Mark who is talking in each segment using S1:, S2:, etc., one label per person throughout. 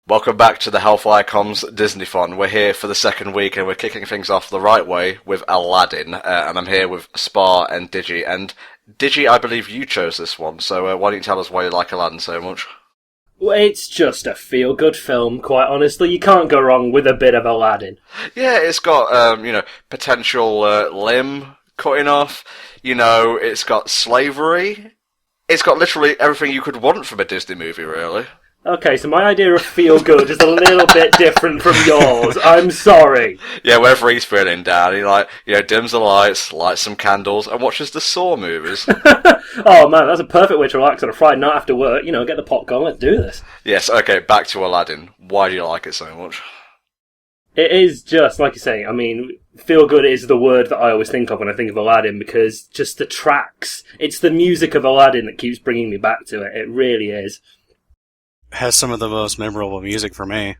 S1: Welcome back to the HellfireComms Disneython. We're here for the second week and we're kicking things off the right way with Aladdin. And I'm here with Spar and Digi. And Digi, I believe you chose this one, so why don't you tell us why you like Aladdin so much?
S2: Well, it's just a feel-good film, quite honestly. You can't go wrong with a bit of Aladdin.
S1: Yeah, it's got, potential limb cutting off. It's got slavery. It's got literally everything you could want from a Disney movie, really.
S2: Okay, so my idea of feel-good is a little bit different from yours. I'm sorry.
S1: Yeah, wherever he's feeling down, he dims the lights, lights some candles, and watches the Saw movies.
S2: Oh man, that's a perfect way to relax on a Friday night after work. Get the popcorn, let's do this.
S1: Yes, okay, back to Aladdin. Why do you like it so much?
S2: It is just, like you say, feel-good is the word that I always think of when I think of Aladdin, because just the tracks, it's the music of Aladdin that keeps bringing me back to it. It really is.
S3: Has some of the most memorable music for me.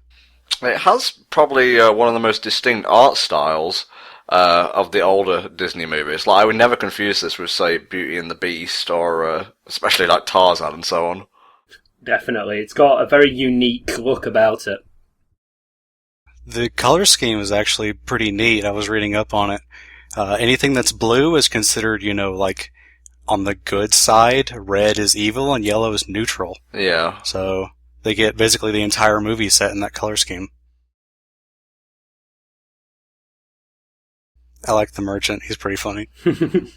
S1: It has probably one of the most distinct art styles of the older Disney movies. I would never confuse this with, say, Beauty and the Beast, or especially like Tarzan and so on.
S2: Definitely. It's got a very unique look about it.
S3: The color scheme is actually pretty neat. I was reading up on it. Anything that's blue is considered, on the good side. Red is evil and yellow is neutral.
S1: Yeah.
S3: So they get basically the entire movie set in that color scheme. I like the merchant. He's pretty funny.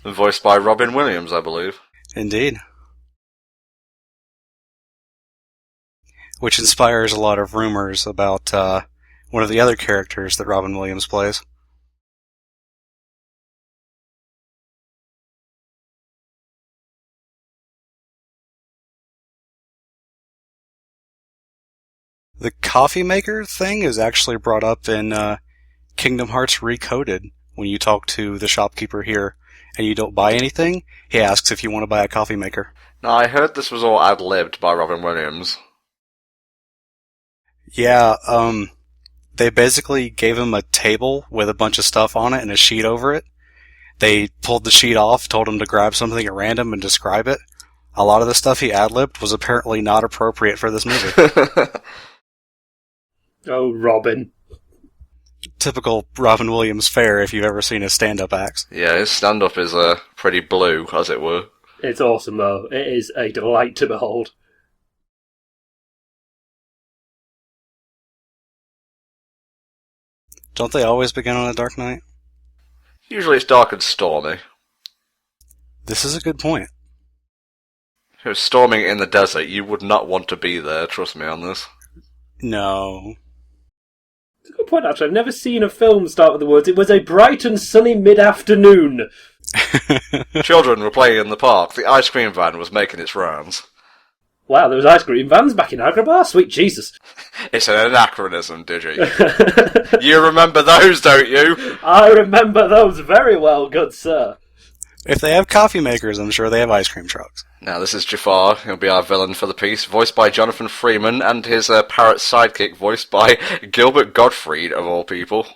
S1: Voiced by Robin Williams, I believe.
S3: Indeed. Which inspires a lot of rumors about one of the other characters that Robin Williams plays. The coffee maker thing is actually brought up in Kingdom Hearts Recoded. When you talk to the shopkeeper here and you don't buy anything, he asks if you want to buy a coffee maker.
S1: Now, I heard this was all ad-libbed by Robin Williams.
S3: Yeah, they basically gave him a table with a bunch of stuff on it and a sheet over it. They pulled the sheet off, told him to grab something at random and describe it. A lot of the stuff he ad-libbed was apparently not appropriate for this movie.
S2: Oh, Robin.
S3: Typical Robin Williams fare if you've ever seen his stand-up acts.
S1: Yeah, his stand-up is pretty blue, as it were.
S2: It's awesome, though. It is a delight to behold.
S3: Don't they always begin on a dark night?
S1: Usually it's dark and stormy.
S3: This is a good point.
S1: If it was storming in the desert, you would not want to be there, trust me on this.
S3: No.
S2: It's a good point, actually. I've never seen a film start with the words, "It was a bright and sunny mid-afternoon."
S1: Children were playing in the park. The ice cream van was making its rounds.
S2: Wow, there was ice cream vans back in Agrabah? Sweet Jesus.
S1: It's an anachronism, Digi. You remember those, don't you?
S2: I remember those very well, good sir.
S3: If they have coffee makers, I'm sure they have ice cream trucks.
S1: Now, this is Jafar. He'll be our villain for the piece, voiced by Jonathan Freeman, and his parrot sidekick, voiced by Gilbert Gottfried, of all people.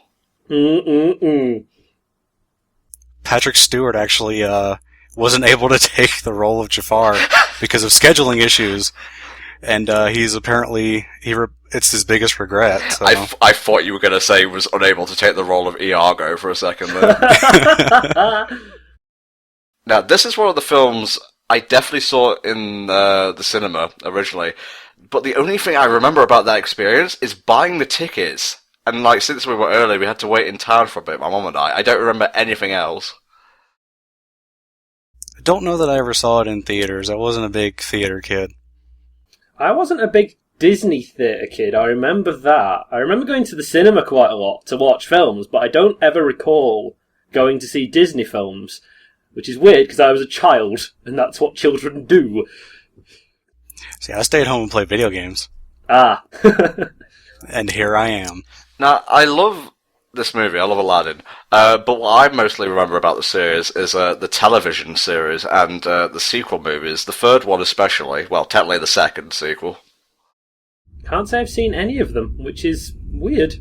S3: Patrick Stewart actually wasn't able to take the role of Jafar because of scheduling issues, and he's apparently it's his biggest regret. So.
S1: I thought you were going to say he was unable to take the role of Iago for a second there. Now, this is one of the films I definitely saw in the cinema originally, but the only thing I remember about that experience is buying the tickets. And since we were early, we had to wait in town for a bit, my mum and I. I don't remember anything else.
S3: I don't know that I ever saw it in theaters. I wasn't a big theater kid.
S2: I wasn't a big Disney theatre kid, I remember that. I remember going to the cinema quite a lot to watch films, but I don't ever recall going to see Disney films. Which is weird, because I was a child, and that's what children do.
S3: See, I stayed home and played video games.
S2: Ah.
S3: And here I am.
S1: Now, I love this movie, I love Aladdin, but what I mostly remember about the series is the television series and the sequel movies, the third one especially, well, technically the second sequel.
S2: Can't say I've seen any of them, which is weird.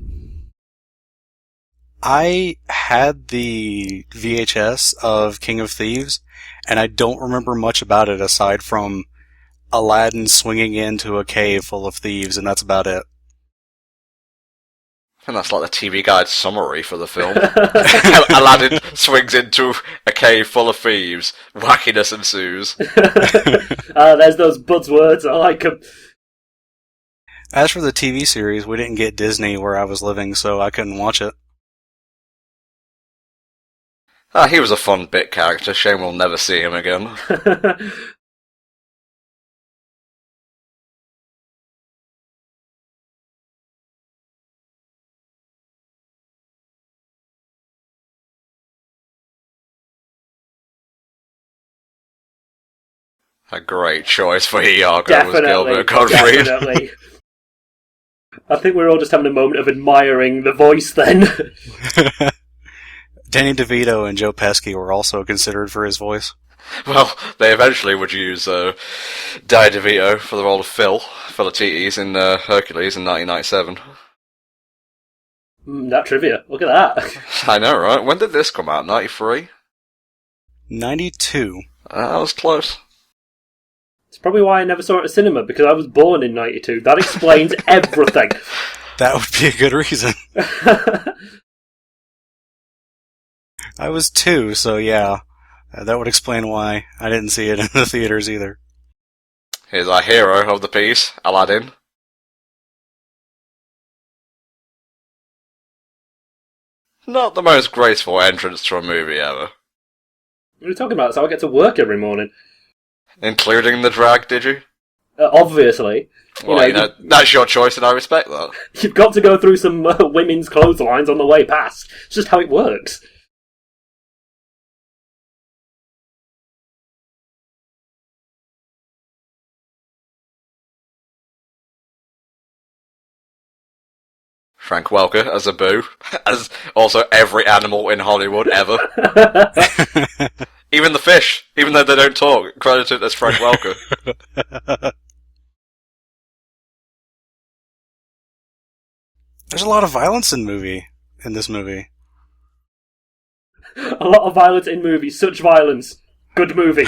S3: I had the VHS of King of Thieves, and I don't remember much about it aside from Aladdin swinging into a cave full of thieves, and that's about it.
S1: And that's like the TV Guide summary for the film. Aladdin swings into a cave full of thieves. Wackiness ensues.
S2: There's those buzzwords. I like them.
S3: As for the TV series, we didn't get Disney where I was living, so I couldn't watch it.
S1: He was a fun bit character. Shame we'll never see him again. A great choice for Iago was Gilbert Gottfried.
S2: Definitely. I think we're all just having a moment of admiring the voice then.
S3: Danny DeVito and Joe Pesci were also considered for his voice.
S1: Well, they eventually would use Danny DeVito for the role of Philatides in Hercules in 1997.
S2: That trivia. Look at that.
S1: I know, right? When did this come out? 93?
S3: 92.
S1: That was close.
S2: It's probably why I never saw it at cinema, because I was born in 92. That explains everything.
S3: That would be a good reason. I was 2, so yeah. That would explain why I didn't see it in the theaters either.
S1: Here's our hero of the piece, Aladdin. Not the most graceful entrance to a movie ever.
S2: What are you talking about? So I get to work every morning.
S1: Including the drag, did you?
S2: Obviously.
S1: Well, that's your choice and I respect that.
S2: You've got to go through some women's clotheslines on the way past. It's just how it works.
S1: Frank Welker as Abu, as also every animal in Hollywood ever. Even the fish, even though they don't talk, credited as Frank Welker.
S3: There's a lot of violence in this movie.
S2: A lot of violence in movies. Such violence. Good movie.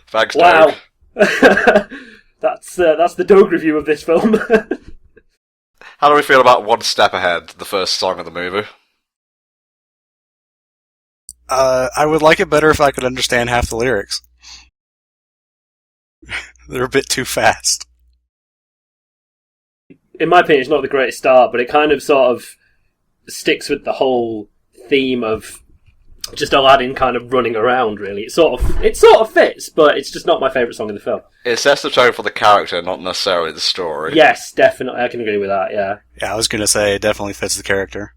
S1: Thanks,
S2: wow.
S1: Doug.
S2: That's the Doug review of this film.
S1: How do we feel about One Step Ahead, the first song of the movie?
S3: I would like it better if I could understand half the lyrics. They're a bit too fast.
S2: In my opinion, it's not the greatest start, but it kind of sort of sticks with the whole theme of just Aladdin kind of running around, really. It sort of fits, but it's just not my favourite song in the film.
S1: It sets the tone for the character, not necessarily the story.
S2: Yes, definitely. I can agree with that, yeah.
S3: Yeah, I was going to say it definitely fits the character.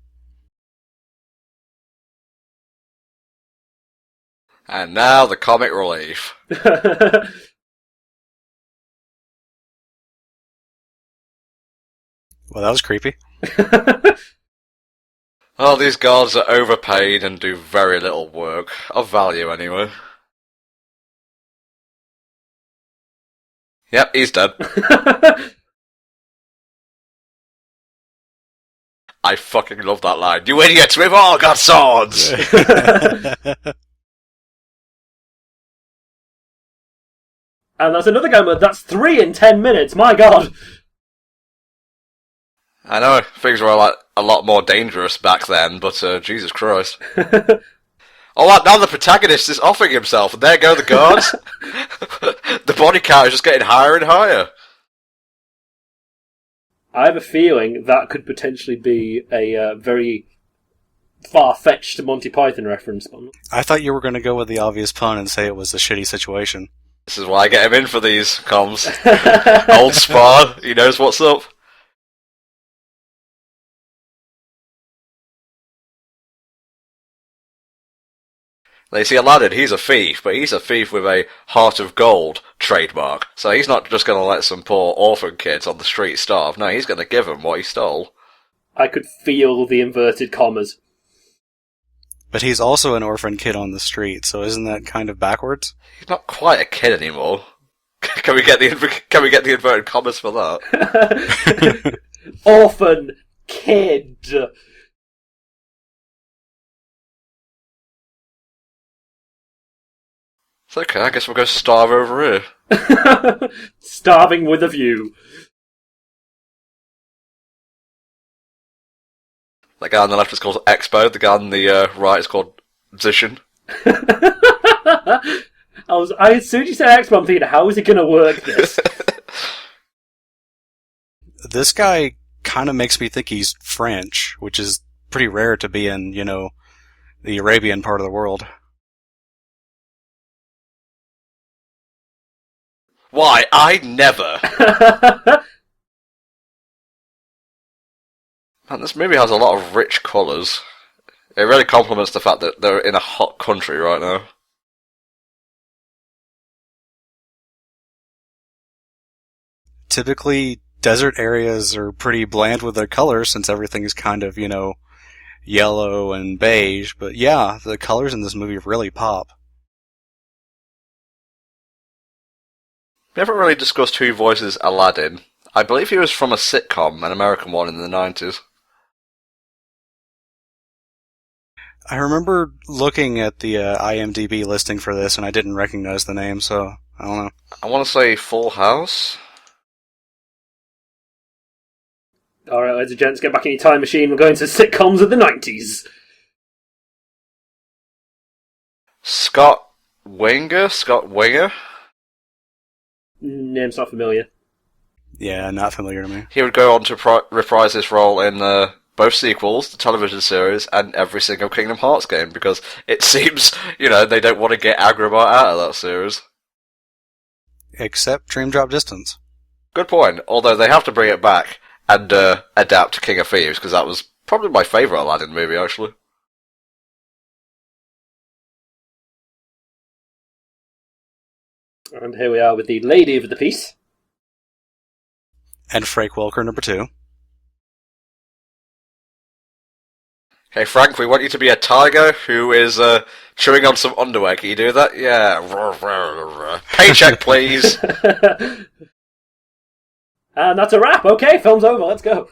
S1: And now the comic relief.
S3: Well, that was creepy.
S1: Oh, these guards are overpaid and do very little work. Of value, anyway. Yep, he's dead. I fucking love that line. You idiots, we've all got swords!
S2: And that's another game mode. That's 3 in 10 minutes, my god!
S1: I know, things were a lot more dangerous back then, but Jesus Christ. Oh, now the protagonist is offing himself, and there go the guards. The body count is just getting higher and higher.
S2: I have a feeling that could potentially be a very far-fetched Monty Python reference.
S3: I thought you were going to go with the obvious pun and say it was a shitty situation.
S1: This is why I get him in for these comms. Old Spar, he knows what's up. They see Aladdin, he's a thief, but he's a thief with a heart of gold trademark. So he's not just going to let some poor orphan kids on the street starve. No, he's going to give them what he stole.
S2: I could feel the inverted commas.
S1: But
S3: he's also an orphan kid on the street, so isn't that kind of backwards?
S1: He's not quite a kid anymore. Can we get the inverted commas for that?
S2: Orphan kid.
S1: It's okay, I guess we'll go starve over here.
S2: Starving with a view.
S1: The guy on the left is called Expo, the guy on the right is called Zishin.
S2: As soon as you said Expo, I'm thinking, how is he going to work this?
S3: This guy kind of makes me think he's French, which is pretty rare to be in, the Arabian part of the world.
S1: Why, I never! Man, this movie has a lot of rich colours. It really complements the fact that they're in a hot country right now.
S3: Typically, desert areas are pretty bland with their colors since everything is kind of, yellow and beige. But yeah, the colors in this movie really pop.
S1: We haven't really discussed who voices Aladdin. I believe he was from a sitcom, an American one in the 90s.
S3: I remember looking at the IMDb listing for this, and I didn't recognize the name, so I don't know.
S1: I want to say Full House?
S2: Alright, ladies and gents, get back in your time machine. We're going to sitcoms of the 90s.
S1: Scott Winger?
S2: Name's not familiar.
S3: Yeah, not familiar to me.
S1: He would go on to reprise his role in both sequels, the television series, and every single Kingdom Hearts game, because it seems, they don't want to get Agrabah out of that series.
S3: Except Dream Drop Distance.
S1: Good point, although they have to bring it back and adapt King of Thieves, because that was probably my favourite Aladdin movie, actually.
S2: And here we are with the lady of the piece.
S3: And Frank Welker, number 2.
S1: Hey Frank, we want you to be a tiger who is chewing on some underwear. Can you do that? Yeah. Paycheck, please.
S2: And that's a wrap. Okay, film's over. Let's go.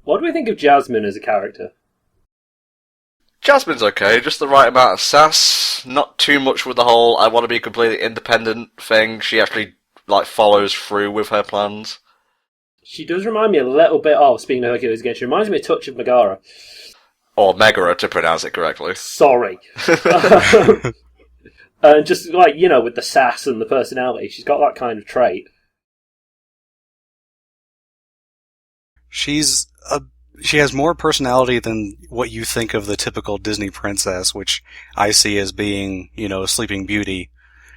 S2: What do we think of Jasmine as a character?
S1: Jasmine's okay, just the right amount of sass. Not too much with the whole I want to be completely independent thing. She actually follows through with her plans.
S2: She does remind me a little bit of, speaking of Hercules again, she reminds me a touch of Megara.
S1: Or Megara, to pronounce it correctly.
S2: Sorry. Just with the sass and the personality, she's got that kind of trait.
S3: She has more personality than what you think of the typical Disney princess, which I see as being, Sleeping Beauty,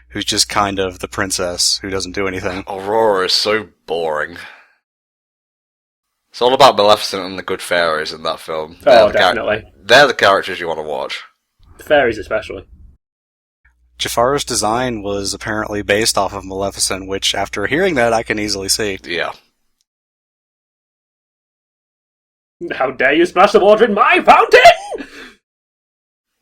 S3: who's just kind of the princess who doesn't do anything.
S1: Aurora is so boring. It's all about Maleficent and the good fairies in that film.
S2: Definitely.
S1: They're the characters you want to watch.
S2: The fairies especially.
S3: Jafar's design was apparently based off of Maleficent, which, after hearing that, I can easily see.
S1: Yeah.
S2: How dare you splash the water in my fountain!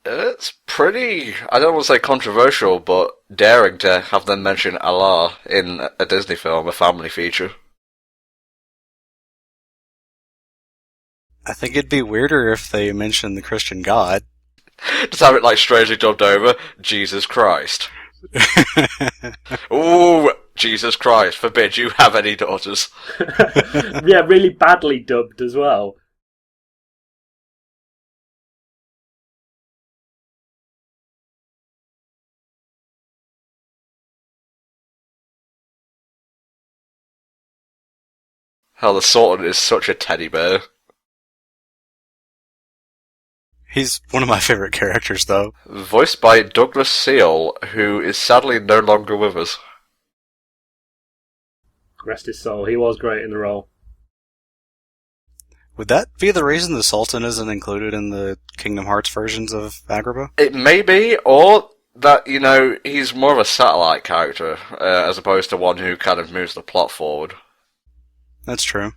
S1: It's pretty, I don't want to say controversial, but daring to have them mention Allah in a Disney film, a family feature.
S3: I think it'd be weirder if they mentioned the Christian God.
S1: Just have it strangely dubbed over, Jesus Christ. Ooh, Jesus Christ, forbid you have any daughters.
S2: Yeah, really badly dubbed as well.
S1: Hell, the Sultan is such a teddy bear.
S3: He's one of my favorite characters, though.
S1: Voiced by Douglas Seal, who is sadly no longer with us.
S2: Rest his soul, he was great in the role.
S3: Would that be the reason the Sultan isn't included in the Kingdom Hearts versions of Agrabah?
S1: It may be, or that, he's more of a satellite character, as opposed to one who kind of moves the plot forward.
S3: That's true.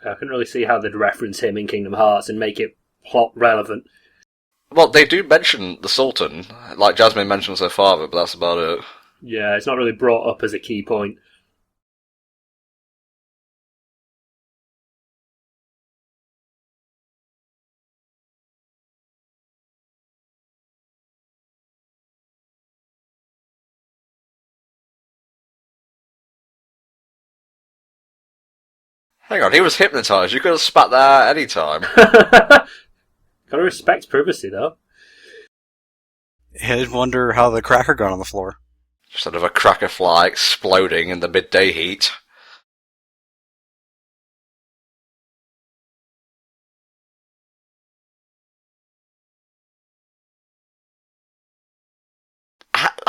S2: I couldn't really see how they'd reference him in Kingdom Hearts and make it plot relevant.
S1: Well, they do mention the Sultan, like Jasmine mentions her father, but that's about it.
S2: Yeah, it's not really brought up as a key point.
S1: Hang on, he was hypnotised. You could have spat that out any time.
S2: Gotta respect privacy, though.
S3: I'd wonder how the cracker got on the floor.
S1: Instead of a cracker fly exploding in the midday heat.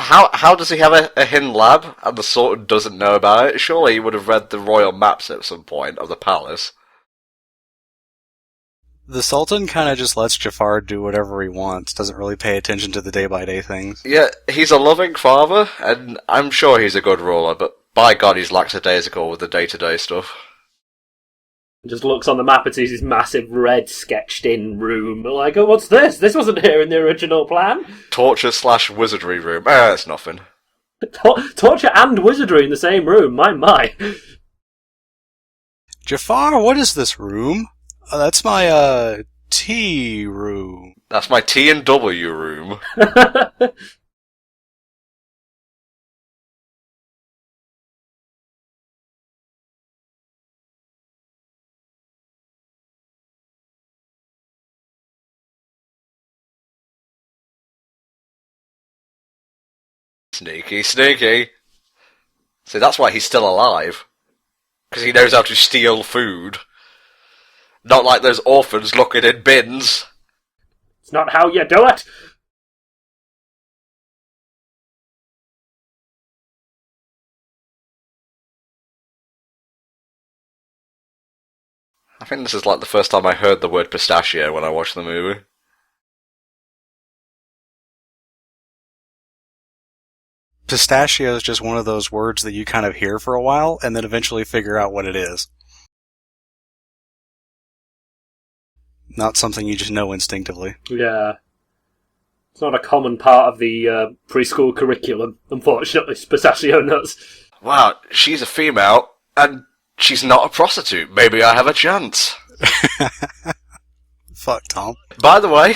S1: How does he have a hidden lab and the Sultan doesn't know about it? Surely he would have read the royal maps at some point of the palace.
S3: The Sultan kind of just lets Jafar do whatever he wants, doesn't really pay attention to the day-by-day things.
S1: Yeah, he's a loving father, and I'm sure he's a good ruler, but by God he's lackadaisical with the day-to-day stuff.
S2: Just looks on the map and sees this massive red sketched-in room. Like, oh, what's this? This wasn't here in the original plan.
S1: Torture/wizardry room. It's nothing.
S2: Torture and wizardry in the same room. My.
S3: Jafar, what is this room? That's my, tea room.
S1: That's my T and W room. Sneaky. See, that's why he's still alive. Because he knows how to steal food. Not like those orphans looking in bins.
S2: It's not how you do it.
S1: I think this is like the first time I heard the word pistachio when I watched the movie.
S3: Pistachio is just one of those words that you kind of hear for a while, and then eventually figure out what it is. Not something you just know instinctively.
S2: Yeah. It's not a common part of the preschool curriculum, unfortunately, pistachio nuts.
S1: Wow, she's a female, and she's not a prostitute. Maybe I have a chance.
S3: Fuck, Tom.
S1: By the way,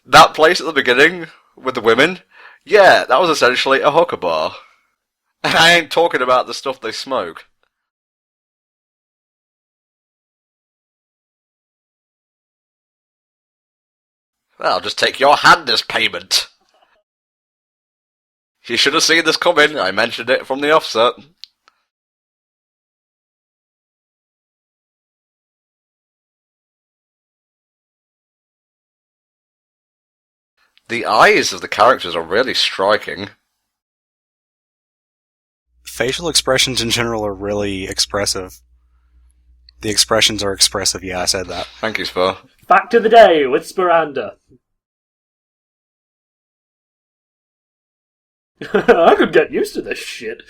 S1: that place at the beginning with the women, yeah, that was essentially a hookah bar. And I ain't talking about the stuff they smoke. I'll just take your hand as payment. You should have seen this coming. I mentioned it from the offset. The eyes of the characters are really striking.
S3: Facial expressions in general are really expressive. The expressions are expressive, yeah, I said that.
S1: Thank you, Spur.
S2: Fact of the day with Speranda. I could get used to this shit.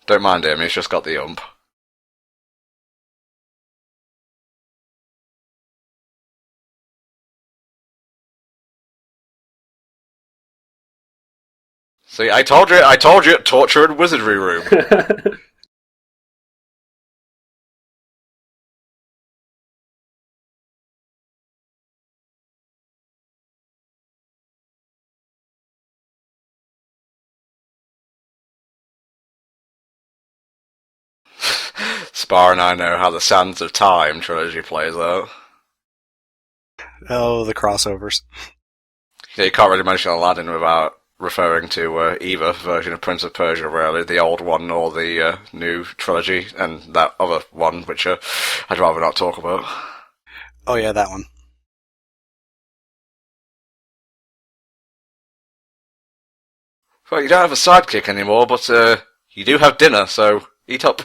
S1: Don't mind him, he's just got the ump. See, I told you, torture and wizardry room. Spar and I know how the Sands of Time trilogy plays out.
S3: Oh, the crossovers.
S1: Yeah, you can't really mention Aladdin without referring to either version of Prince of Persia, really, the old one or the new trilogy, and that other one, which I'd rather not talk about.
S3: Oh yeah, that one.
S1: Well, you don't have a sidekick anymore, but you do have dinner, so eat up.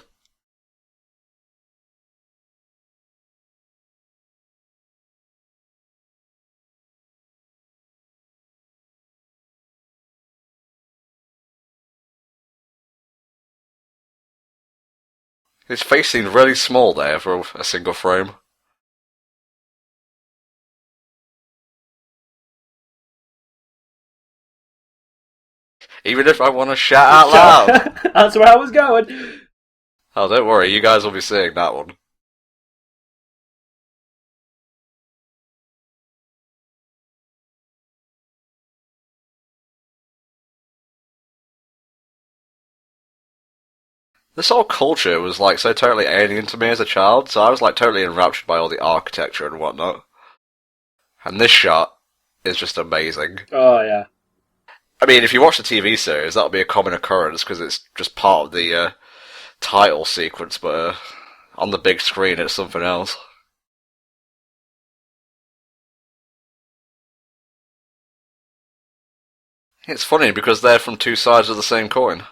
S1: His face seemed really small there for a single frame. Even if I want to shout out loud.
S2: That's where I was going.
S1: Oh, don't worry, you guys will be seeing that one. This whole culture was like so totally alien to me as a child, so I was like totally enraptured by all the architecture and whatnot. And this shot is just amazing.
S2: Oh, yeah.
S1: I mean, if you watch the TV series, that'll be a common occurrence because it's just part of the title sequence, but on the big screen it's something else. It's funny because they're from two sides of the same coin.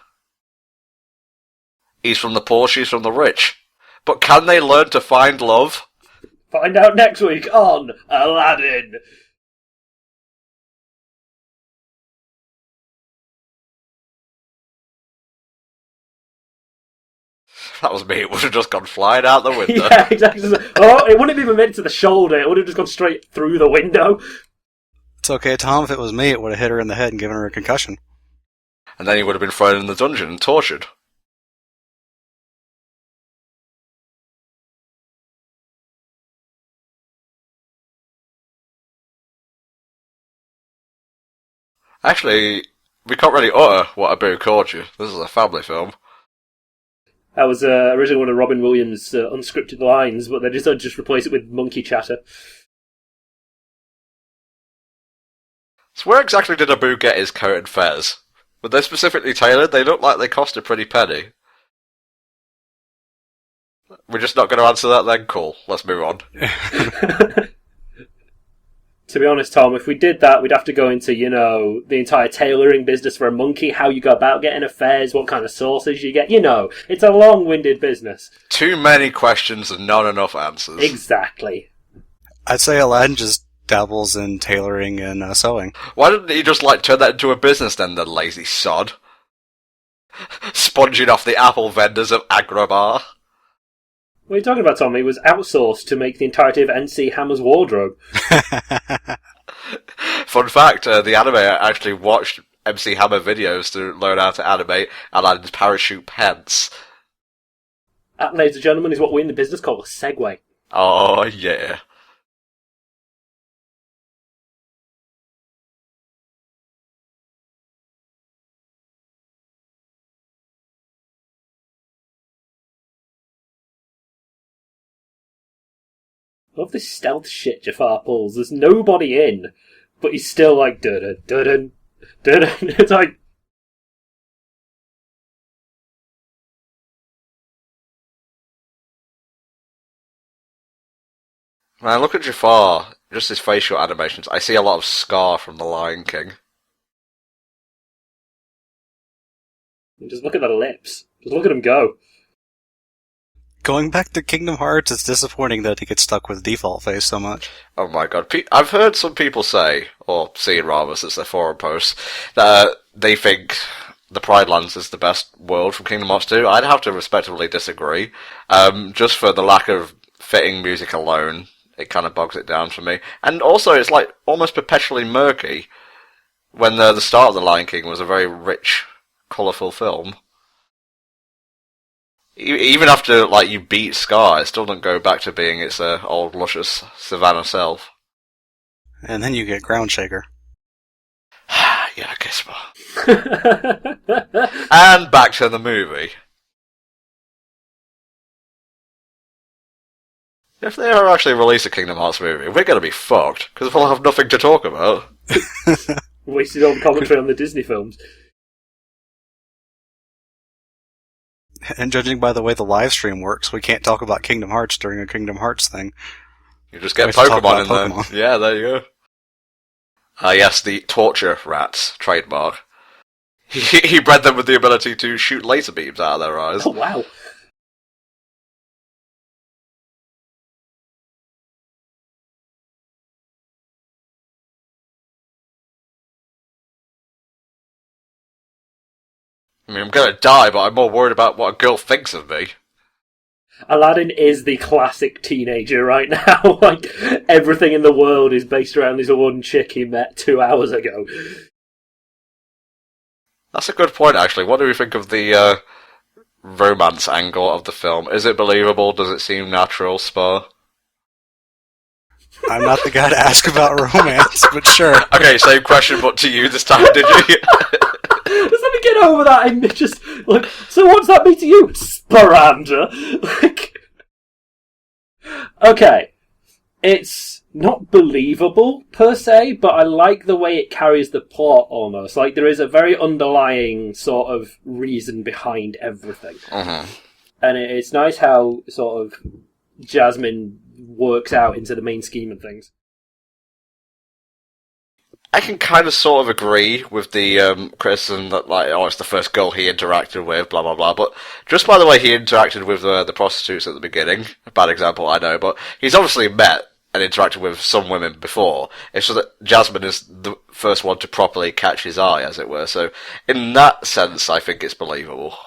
S1: He's from the poor, she's from the rich. But can they learn to find love?
S2: Find out next week on Aladdin.
S1: If that was me, it would have just gone flying out the window.
S2: Yeah, exactly. Oh, it wouldn't have even made it to the shoulder. It would have just gone straight through the window.
S3: It's okay, Tom. If it was me, it would have hit her in the head and given her a concussion.
S1: And then he would have been thrown in the dungeon and tortured. Actually, we can't really utter what Abu called you. This is a family film.
S2: That was originally one of Robin Williams' unscripted lines, but they decided to just replace it with monkey chatter.
S1: So where exactly did Abu get his coat and fez? Were they specifically tailored? They look like they cost a pretty penny. We're just not going to answer that then? Cool. Let's move on.
S2: To be honest, Tom, if we did that, we'd have to go into, the entire tailoring business for a monkey, how you go about getting a fez, what kind of sauces you get. It's a long-winded business.
S1: Too many questions and not enough answers.
S2: Exactly.
S3: I'd say Aladdin just dabbles in tailoring and sewing.
S1: Why didn't he just, turn that into a business then, the lazy sod? Sponging off the apple vendors of Agrabah.
S2: What are you talking about, Tom? He was outsourced to make the entirety of N.C. Hammer's wardrobe.
S1: Fun fact, the animator actually watched MC Hammer videos to learn how to animate Aladdin's parachute pants.
S2: That, ladies and gentlemen, is what we in the business call a segue.
S1: Oh, yeah.
S2: I love this stealth shit Jafar pulls. There's nobody in, but he's still like, dun dun dun. It's like...
S1: Man, look at Jafar. Just his facial animations. I see a lot of Scar from The Lion King.
S2: Just look at the lips. Just look at him go.
S3: Going back to Kingdom Hearts, it's disappointing that he gets stuck with default face so much.
S1: Oh my god. I've heard some people say, or seen rather, since their forum posts, that they think the Pride Lands is the best world from Kingdom Hearts 2. I'd have to respectively disagree. Just for the lack of fitting music alone, it kind of bogs it down for me. And also, it's almost perpetually murky, when the start of The Lion King was a very rich, colourful film. Even after, you beat Scar, it still doesn't go back to being its old, luscious Savannah self.
S3: And then you get Ground Shaker.
S1: Yeah, I guess so. And back to the movie. If they ever actually release a Kingdom Hearts movie, we're going to be fucked, because we'll have nothing to talk about.
S2: Wasted all the commentary on the Disney films.
S3: And judging by the way the live stream works, we can't talk about Kingdom Hearts during a Kingdom Hearts thing.
S1: You just get
S3: We have to talk
S1: Pokemon in
S3: about
S1: there.
S3: Pokemon.
S1: Yeah, there you go. Yes, the torture rats trademark. He bred them with the ability to shoot laser beams out of their eyes.
S2: Oh, wow.
S1: I mean, I'm gonna die, but I'm more worried about what a girl thinks of me.
S2: Aladdin is the classic teenager right now. Everything in the world is based around this one chick he met 2 hours ago.
S1: That's a good point, actually. What do we think of the romance angle of the film? Is it believable? Does it seem natural, Spar?
S3: I'm not the guy to ask about romance, but sure.
S1: Okay, same question, but to you this time, did you?
S2: Just let me get over that. Like, so what's that mean to you, Sparanda? Like, okay, it's not believable per se, but I like the way it carries the plot almost. Like, there is a very underlying sort of reason behind everything. And it's nice how sort of Jasmine works out into the main scheme of things.
S1: I can kind of sort of agree with the criticism that, like, oh, it's the first girl he interacted with, blah, blah, blah, but just by the way he interacted with the prostitutes at the beginning, a bad example, I know, but he's obviously met and interacted with some women before. It's just that Jasmine is the first one to properly catch his eye, as it were, so in that sense, I think it's believable.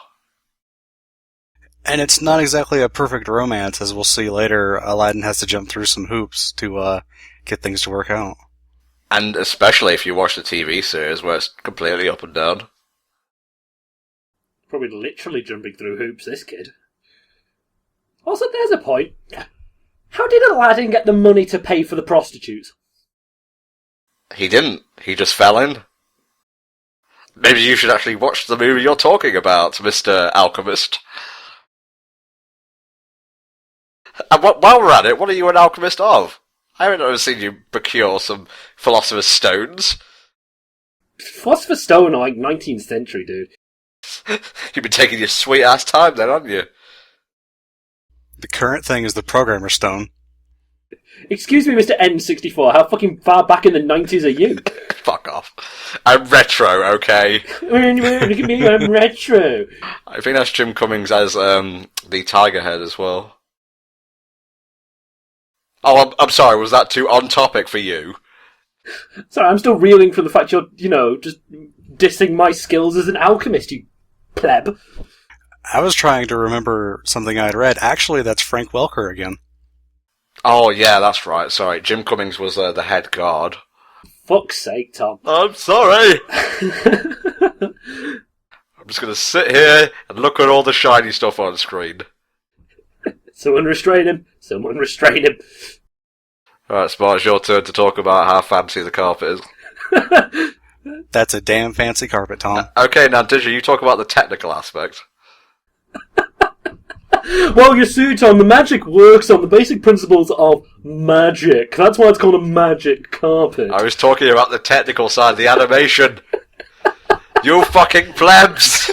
S3: And it's not exactly a perfect romance, as we'll see later. Aladdin has to jump through some hoops to get things to work out.
S1: And especially if you watch the TV series, where it's completely up and down.
S2: Probably literally jumping through hoops, this kid. Also, there's a point. How did Aladdin get the money to pay for the prostitutes?
S1: He didn't. He just fell in. Maybe you should actually watch the movie you're talking about, Mr. Alchemist. And while we're at it, what are you an alchemist of? I haven't ever seen you procure some Philosopher's Stones.
S2: Philosopher's Stone are like 19th century, dude.
S1: You've been taking your sweet-ass time then, haven't you?
S3: The current thing is the Programmer's Stone.
S2: Excuse me, Mr. N64, how fucking far back in the 90s are you?
S1: Fuck off. I'm retro, okay?
S2: Look at me, I'm retro.
S1: I think that's Jim Cummings as the Tiger Head as well. Oh, I'm sorry, was that too on topic for you?
S2: Sorry, I'm still reeling from the fact you're, just dissing my skills as an alchemist, you pleb.
S3: I was trying to remember something I'd read. Actually, that's Frank Welker again.
S1: Oh, yeah, that's right. Sorry, Jim Cummings was the head guard.
S2: Fuck's sake, Tom.
S1: I'm sorry! I'm just going to sit here and look at all the shiny stuff on screen.
S2: Someone restrain him. Someone restrain him.
S1: Alright, Smart, it's your turn to talk about how fancy the carpet is.
S3: That's a damn fancy carpet, Tom.
S1: Okay, now, Digi, you talk about the technical aspect.
S2: Well, you see, Tom, the magic works on the basic principles of magic. That's why it's called a magic carpet.
S1: I was talking about the technical side of the animation. You fucking plebs!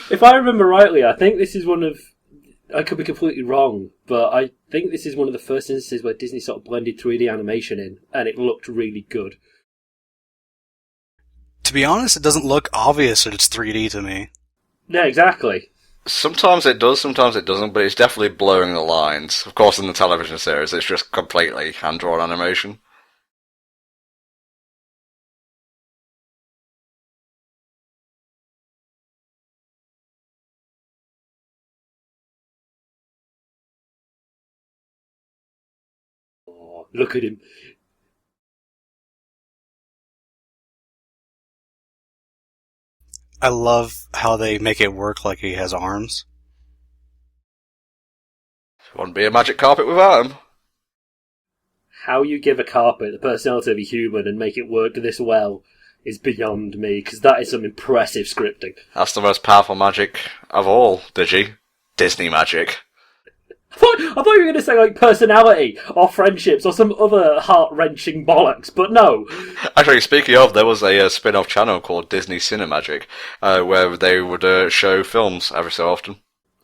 S2: If I remember rightly, I think this is one of... I could be completely wrong, but I think this is one of the first instances where Disney sort of blended 3D animation in, and it looked really good.
S3: To be honest, it doesn't look obvious that it's 3D to me.
S2: Yeah, exactly.
S1: Sometimes it does, sometimes it doesn't, but it's definitely blurring the lines. Of course, in the television series, it's just completely hand-drawn animation.
S2: Oh, look at him.
S3: I love how they make it work like he has arms.
S1: Wouldn't be a magic carpet without him.
S2: How you give a carpet the personality of a human and make it work this well is beyond me, because that is some impressive scripting.
S1: That's the most powerful magic of all, Digi. Disney magic.
S2: I thought you were going to say, like, personality, or friendships, or some other heart-wrenching bollocks, but no.
S1: Actually, speaking of, there was a spin-off channel called Disney Cinemagic, where they would show films every so often.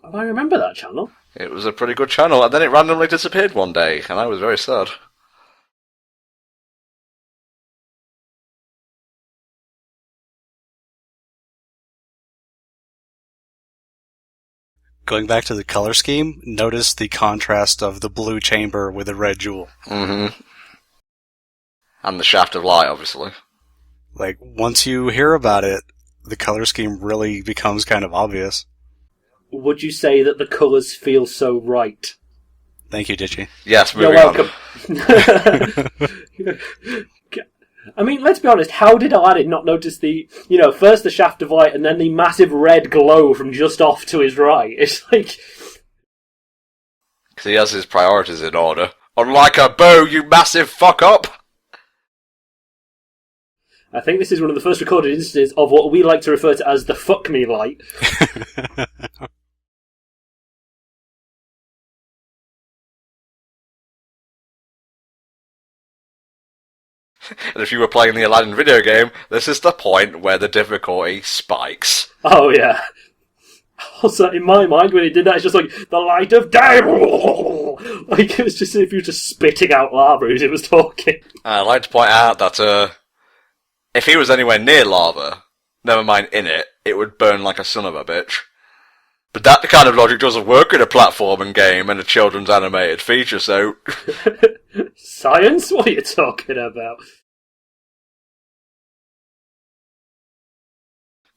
S2: Oh, I remember that channel.
S1: It was a pretty good channel, and then it randomly disappeared one day, and I was very sad.
S3: Going back to the color scheme, notice the contrast of the blue chamber with the red jewel.
S1: Mm-hmm. And the shaft of light, obviously.
S3: Like, once you hear about it, the color scheme really becomes kind of obvious.
S2: Would you say that the colours feel so right?
S3: Thank you, Digi.
S1: Yes,
S2: You're
S1: moving
S2: welcome. I mean, let's be honest, how did Aladdin not notice the, first the shaft of light and then the massive red glow from just off to his right? It's like...
S1: Because he has his priorities in order. Unlike a bow, you massive fuck-up!
S2: I think this is one of the first recorded instances of what we like to refer to as the fuck me light.
S1: And if you were playing the Aladdin video game, this is the point where the difficulty spikes.
S2: Oh, yeah. Also, in my mind, when he did that, it's just like, the light of day! Like, it was just as if he was just spitting out lava as he was talking.
S1: I'd like to point out that, if he was anywhere near lava, never mind in it, it would burn like a son of a bitch. But that kind of logic doesn't work in a platforming game and a children's animated feature, so...
S2: Science? What are you talking about?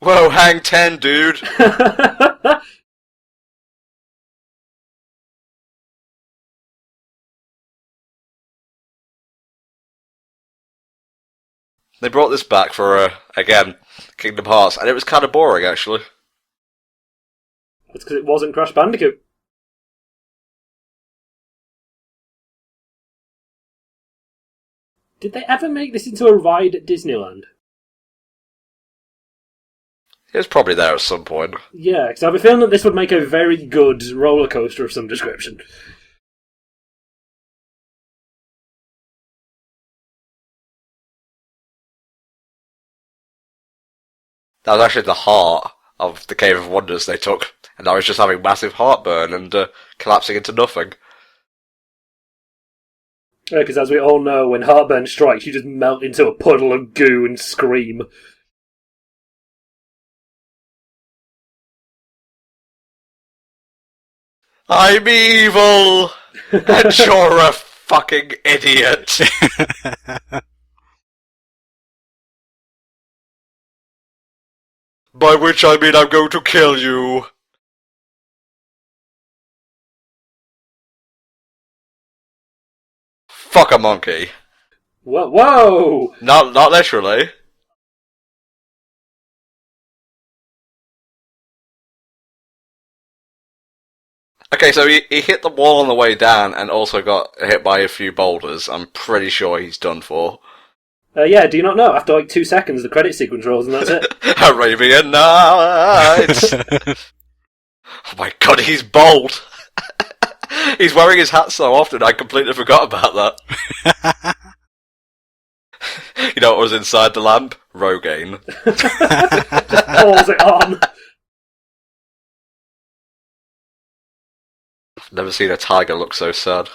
S1: Whoa, hang 10, dude! They brought this back for, again, Kingdom Hearts, and it was kind of boring, actually.
S2: That's because it wasn't Crash Bandicoot. Did they ever make this into a ride at Disneyland?
S1: It was probably there at some point.
S2: Yeah, because I have a feeling that this would make a very good roller coaster of some description.
S1: That was actually the heart of the Cave of Wonders they took, and I was just having massive heartburn and collapsing into nothing.
S2: Yeah, because as we all know, when heartburn strikes, you just melt into a puddle of goo and scream.
S1: I'm evil! And you're a fucking idiot! By which I mean I'm going to kill you! Fuck a monkey.
S2: Whoa!
S1: Not literally. Okay, so he hit the wall on the way down and also got hit by a few boulders. I'm pretty sure he's done for.
S2: Yeah, do you not know? After like 2 seconds, the credit sequence rolls and that's it.
S1: Arabian Nights! Oh my god, he's bald! He's wearing his hat so often, I completely forgot about that. You know what was inside the lamp? Rogaine.
S2: Just pulls it on.
S1: I've never seen a tiger look so sad.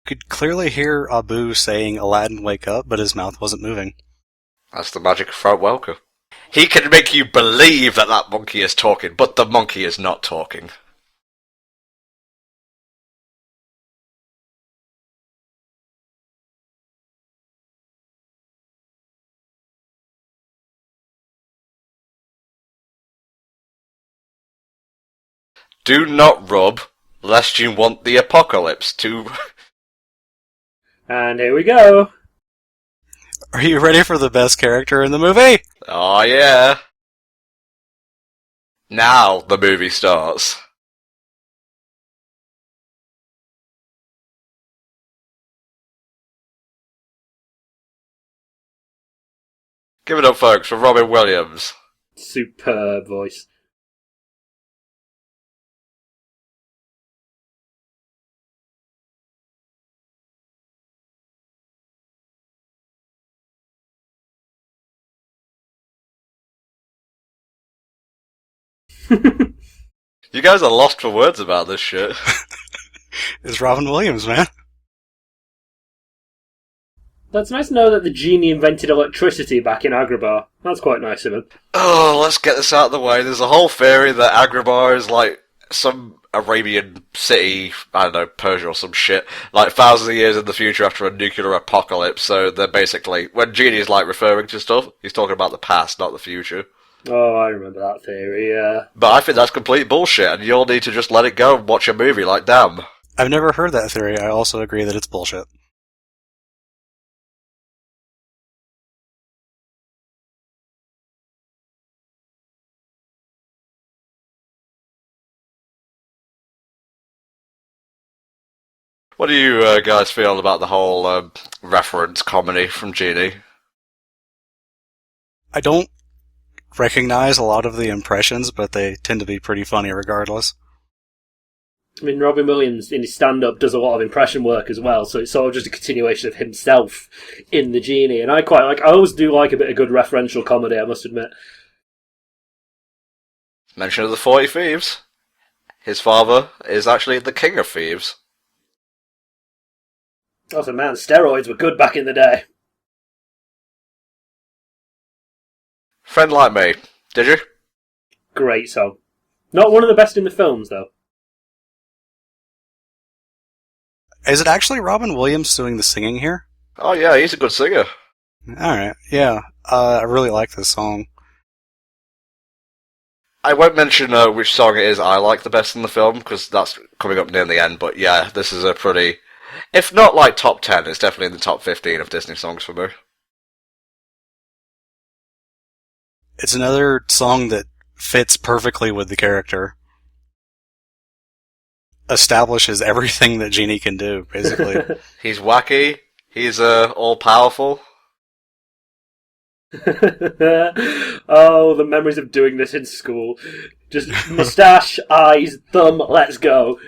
S3: You could clearly hear Abu saying Aladdin wake up, but his mouth wasn't moving.
S1: That's the magic of Front Welker. He can make you believe that that monkey is talking, but the monkey is not talking. Do not rub, lest you want the apocalypse to...
S2: And here we go.
S3: Are you ready for the best character in the movie?
S1: Oh yeah. Now the movie starts. Give it up, folks, for Robin Williams.
S2: Superb voice.
S1: You guys are lost for words about this shit.
S3: It's Robin Williams, man.
S2: That's nice to know that the genie invented electricity back in Agrabah. That's quite nice of him.
S1: Oh, let's get this out of the way. There's a whole theory that Agrabah is like some Arabian city, I don't know, Persia or some shit, like thousands of years in the future after a nuclear apocalypse. So they're basically, when Genie's like referring to stuff, he's talking about the past, not the future.
S2: Oh, I remember that theory, yeah.
S1: But I think that's complete bullshit, and you'll need to just let it go and watch a movie, like, damn.
S3: I've never heard that theory. I also agree that it's bullshit.
S1: What do you guys feel about the whole reference comedy from Genie?
S3: I don't recognize a lot of the impressions, but they tend to be pretty funny regardless.
S2: I mean, Robin Williams in his stand-up does a lot of impression work as well, so it's sort of just a continuation of himself in the Genie, and I always do like a bit of good referential comedy, I must admit.
S1: Mention of the 40 Thieves. His father is actually the king of thieves.
S2: Oh, so man, steroids were good back in the day.
S1: Friend Like Me. Did you?
S2: Great song. Not one of the best in the films, though.
S3: Is it actually Robin Williams doing the singing here?
S1: Oh yeah, he's a good singer.
S3: Alright, yeah. I really like this song.
S1: I won't mention which song it is I like the best in the film, because that's coming up near the end, but yeah, this is a pretty... If not like top 10, it's definitely in the top 15 of Disney songs for me.
S3: It's another song that fits perfectly with the character. Establishes everything that Genie can do, basically.
S1: He's wacky, he's all-powerful.
S2: Oh, the memories of doing this in school. Just moustache, eyes, thumb, let's go.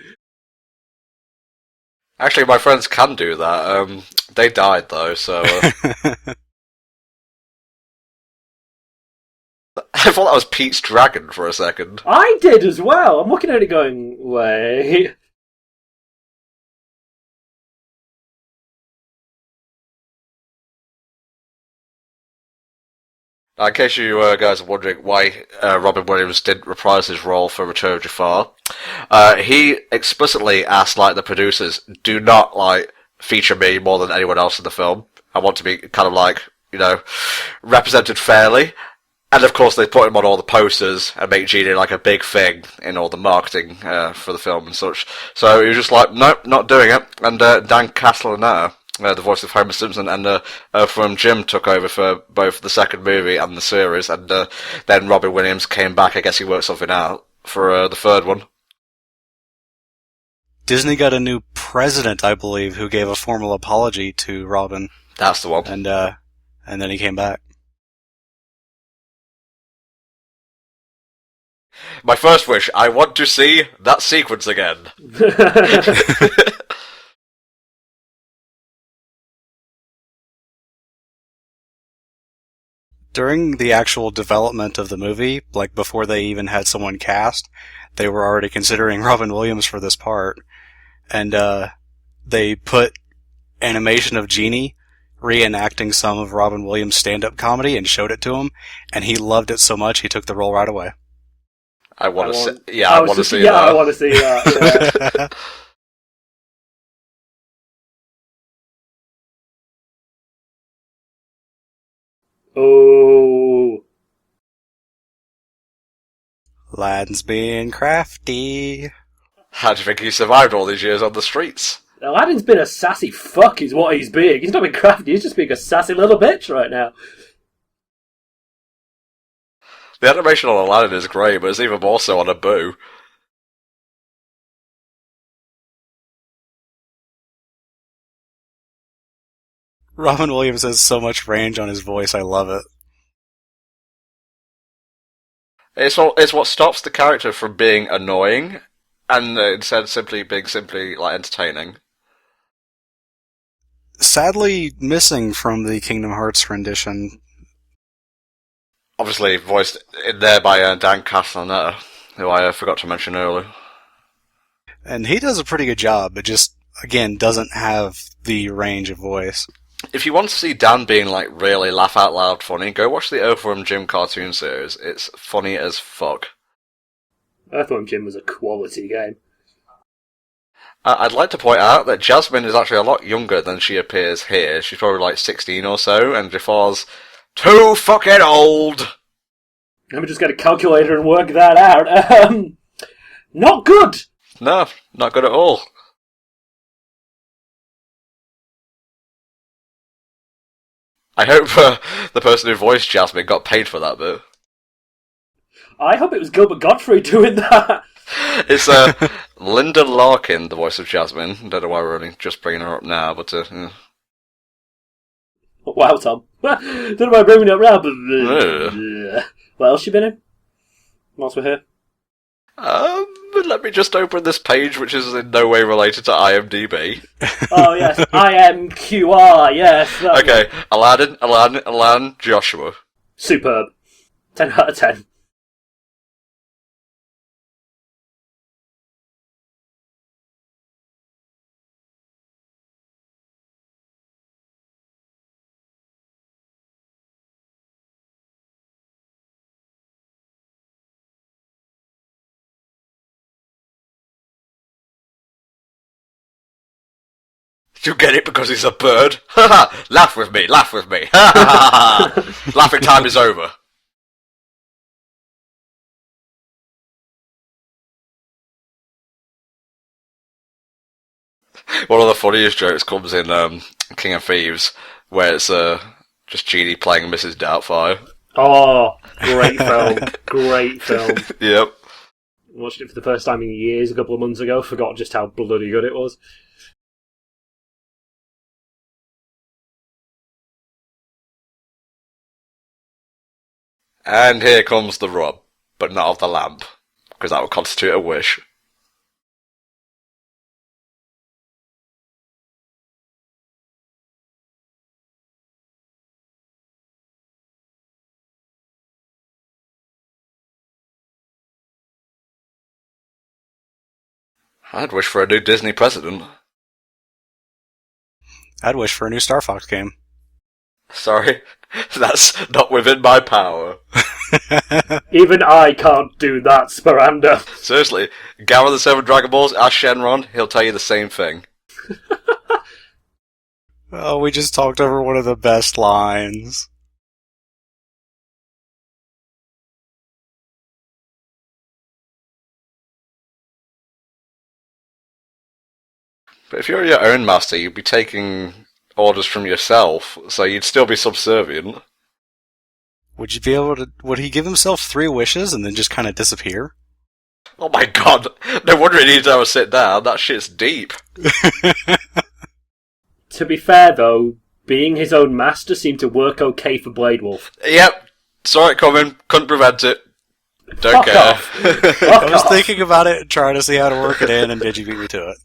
S1: Actually, my friends can do that. They died, though, so... I thought that was Pete's dragon for a second.
S2: I did as well. I'm looking at it going, wait.
S1: Now, in case you guys are wondering why Robin Williams didn't reprise his role for Return of Jafar, he explicitly asked, like, the producers, do not, like, feature me more than anyone else in the film. I want to be kind of, like, you know, represented fairly. And of course they put him on all the posters and make Genie like a big thing in all the marketing for the film and such. So he was just like, nope, not doing it. And Dan Castellaneta, the voice of Homer Simpson, and from Jim took over for both the second movie and the series. And then Robin Williams came back. I guess he worked something out for the third one.
S3: Disney got a new president, I believe, who gave a formal apology to Robin.
S1: That's the one.
S3: And then he came back.
S1: My first wish, I want to see that sequence again.
S3: During the actual development of the movie, like before they even had someone cast, they were already considering Robin Williams for this part. And they put animation of Genie reenacting some of Robin Williams' stand-up comedy and showed it to him, and he loved it so much he took the role right away.
S1: I want to see that. Yeah, I want to see that.
S2: Yeah. Oh.
S3: Aladdin's being crafty.
S1: How do you think he survived all these years on the streets?
S2: Aladdin's been a sassy fuck is what he's being. He's not been crafty, he's just being a sassy little bitch right now.
S1: The animation on Aladdin is great, but it's even more so on Abu.
S3: Robin Williams has so much range on his voice, I love it.
S1: It's what stops the character from being annoying, and instead being simply like entertaining.
S3: Sadly missing from the Kingdom Hearts rendition.
S1: Obviously voiced in there by Dan Castellaneta, who I forgot to mention earlier.
S3: And he does a pretty good job, but just, again, doesn't have the range of voice.
S1: If you want to see Dan being like really laugh out loud funny, go watch the Earthworm Jim cartoon series. It's funny as fuck.
S2: Earthworm Jim was a quality game.
S1: I'd like to point out that Jasmine is actually a lot younger than she appears here. She's probably like 16 or so, and Jafar's too fucking old!
S2: Let me just get a calculator and work that out. Not good!
S1: No, not good at all. I hope the person who voiced Jasmine got paid for that bit.
S2: I hope it was Gilbert Gottfried doing that.
S1: It's Linda Larkin, the voice of Jasmine. Don't know why we're only just bringing her up now, but
S2: Wow, Tom. Don't know why I'm bringing it up now, but... What else you been in? Whilst we're here?
S1: Let me just open this page, which is in no way related to IMDb.
S2: Oh, yes. IMQR, yes.
S1: Okay, Aladdin, Joshua.
S2: Superb. 10 out of 10.
S1: You get it because he's a bird? Ha ha! Laugh with me, laugh with me! Ha ha ha ha! Laughing time is over. One of the funniest jokes comes in King of Thieves, where it's just Genie playing Mrs. Doubtfire.
S2: Oh, great film. Great film.
S1: Yep.
S2: Watched it for the first time in years a couple of months ago. Forgot just how bloody good it was.
S1: And here comes the rub, but not of the lamp, because that would constitute a wish. I'd wish for a new Disney president.
S3: I'd wish for a new Star Fox game.
S1: Sorry, that's not within my power.
S2: Even I can't do that, Sparanda.
S1: Seriously, gather the 7 Dragon Balls, ask Shenron, he'll tell you the same thing.
S3: Oh, we just talked over one of the best lines.
S1: But if you're your own master, you'd be taking orders from yourself, so you'd still be subservient.
S3: Would you be able to... Would he give himself 3 wishes and then just kind of disappear?
S1: Oh my god, no wonder he needs to have a sit down, that shit's deep.
S2: To be fair, though, being his own master seemed to work okay for Blade Wolf.
S1: Yep, saw it coming, couldn't prevent it. Don't
S2: Fuck
S1: care.
S2: off. Fuck
S3: I was
S2: off.
S3: thinking about it and trying to see how to work it in, and did you beat me to it?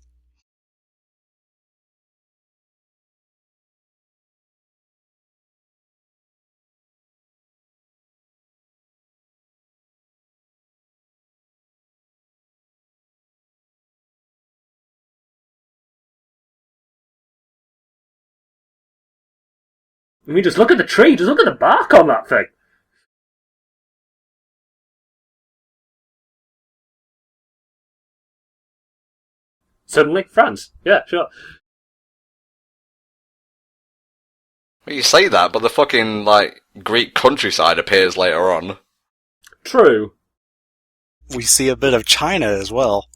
S2: I mean, just look at the tree. Just look at the bark on that thing. Suddenly, France. Yeah, sure.
S1: Well, you say that, but the fucking, Greek countryside appears later on.
S2: True.
S3: We see a bit of China as well.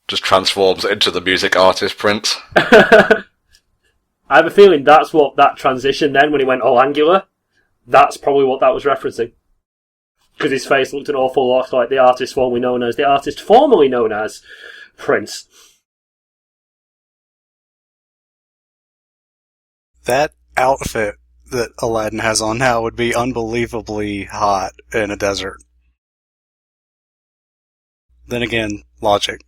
S1: Just transforms into the music artist Prince.
S2: I have a feeling that's what that transition then, when he went all angular, that's probably what that was referencing. Because his face looked an awful lot like the artist formerly known as Prince.
S3: That outfit that Aladdin has on now would be unbelievably hot in a desert. Then again, logic.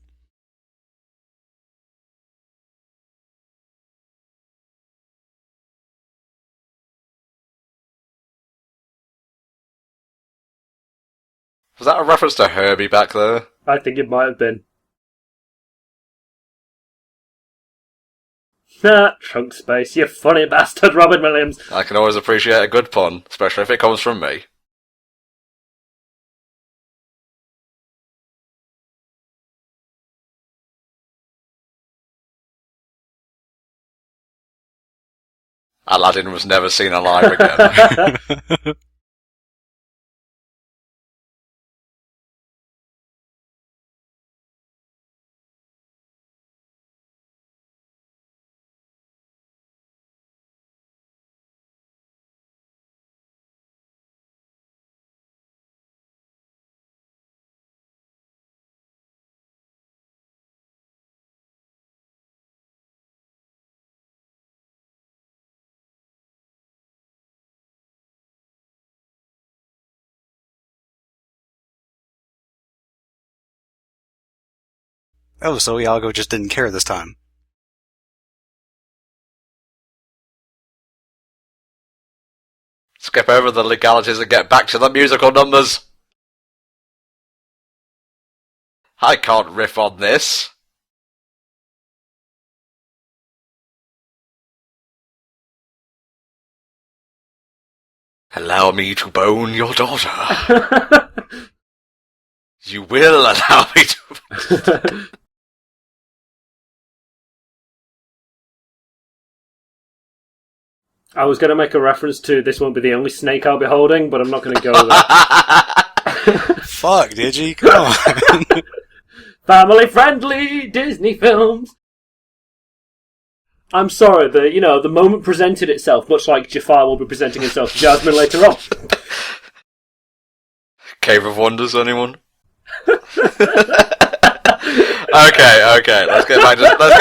S1: Was that a reference to Herbie back there?
S2: I think it might have been. Trunk space, you funny bastard, Robin Williams.
S1: I can always appreciate a good pun, especially if it comes from me. Aladdin was never seen alive again.
S3: Oh, so Iago just didn't care this time.
S1: Skip over the legalities and get back to the musical numbers. I can't riff on this. Allow me to bone your daughter. You will allow me to...
S2: I was going to make a reference to this won't be the only snake I'll be holding, but I'm not going to go there.
S3: Fuck, did you? Come on.
S2: Family-friendly Disney films. I'm sorry, the moment presented itself, much like Jafar will be presenting himself to Jasmine later on.
S1: Cave of Wonders, anyone? Okay. Let's get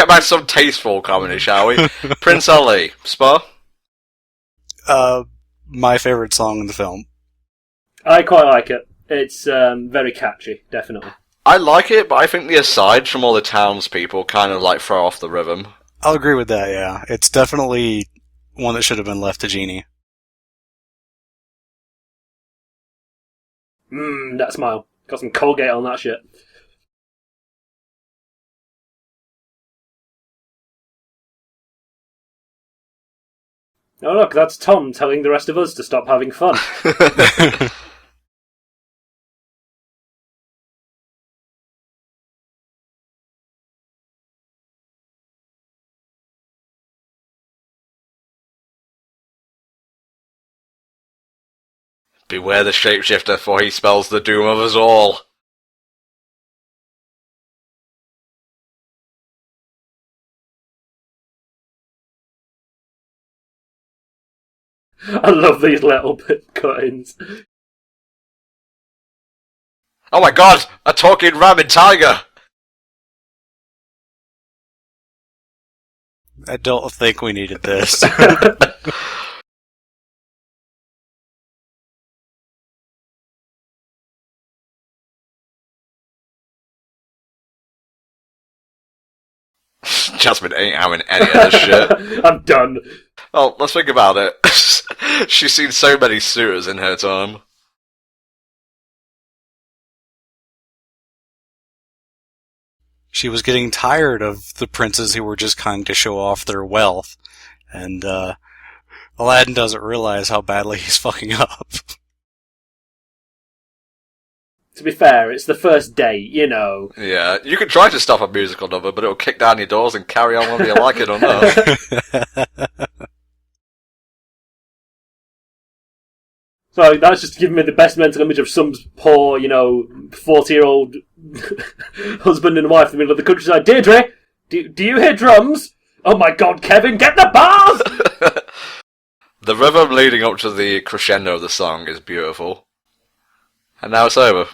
S1: back to some tasteful comedy, shall we? Prince Ali, Spa?
S3: My favorite song in the film.
S2: I quite like it. It's very catchy, definitely.
S1: I like it, but I think the asides from all the townspeople kind of like throw off the rhythm.
S3: I'll agree with that, yeah. It's definitely one that should have been left to Genie.
S2: That smile. Got some Colgate on that shit. Oh look, that's Tom telling the rest of us to stop having fun.
S1: Beware the shapeshifter, for he spells the doom of us all.
S2: I love these little bit cut-ins.
S1: Oh my god! A talking rabid tiger!
S3: I don't think we needed this.
S1: Jasmine ain't having any of this shit.
S2: I'm done.
S1: Well, let's think about it. She's seen so many suitors in her time.
S3: She was getting tired of the princes who were just kind to show off their wealth, and Aladdin doesn't realize how badly he's fucking up.
S2: To be fair, it's the first date, you know.
S1: Yeah, you can try to stop a musical number, but it'll kick down your doors and carry on whether you like it or not.
S2: So that's just giving me the best mental image of some poor, 40-year-old husband and wife in the middle of the countryside. Deirdre, do you hear drums? Oh my god, Kevin, get the bars!
S1: The rhythm leading up to the crescendo of the song is beautiful. And now it's over.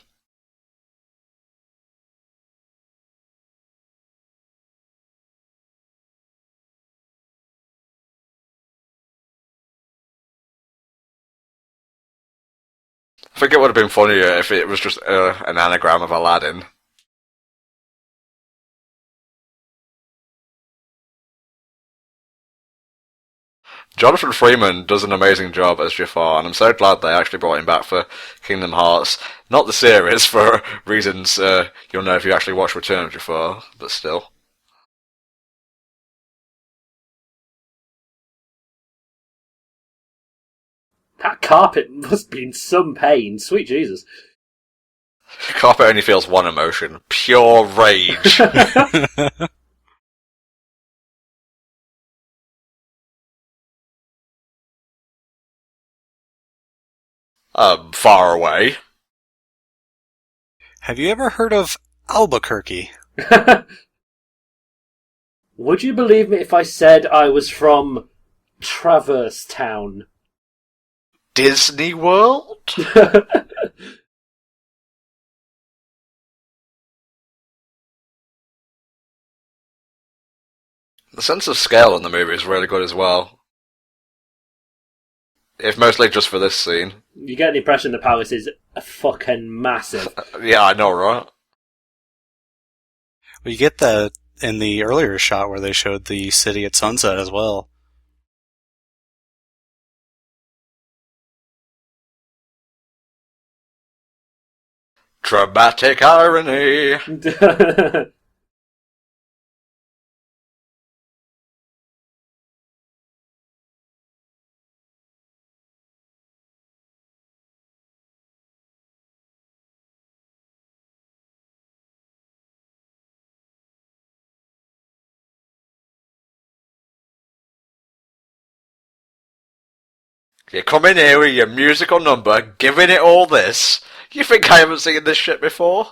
S1: I think it would have been funnier if it was just an anagram of Aladdin. Jonathan Freeman does an amazing job as Jafar, and I'm so glad they actually brought him back for Kingdom Hearts. Not the series, for reasons you'll know if you actually watch Return of Jafar, but still.
S2: That carpet must be in some pain. Sweet Jesus.
S1: Carpet only feels one emotion. Pure rage. Far away.
S3: Have you ever heard of Albuquerque?
S2: Would you believe me if I said I was from Traverse Town?
S1: Disney World? The sense of scale in the movie is really good as well. If mostly just for this scene.
S2: You get the impression the palace is fucking massive.
S1: Yeah, I know, right?
S3: Well, you get that in the earlier shot where they showed the city at sunset as well.
S1: Dramatic irony. You come in here with your musical number, giving it all this. You think I haven't seen this shit before?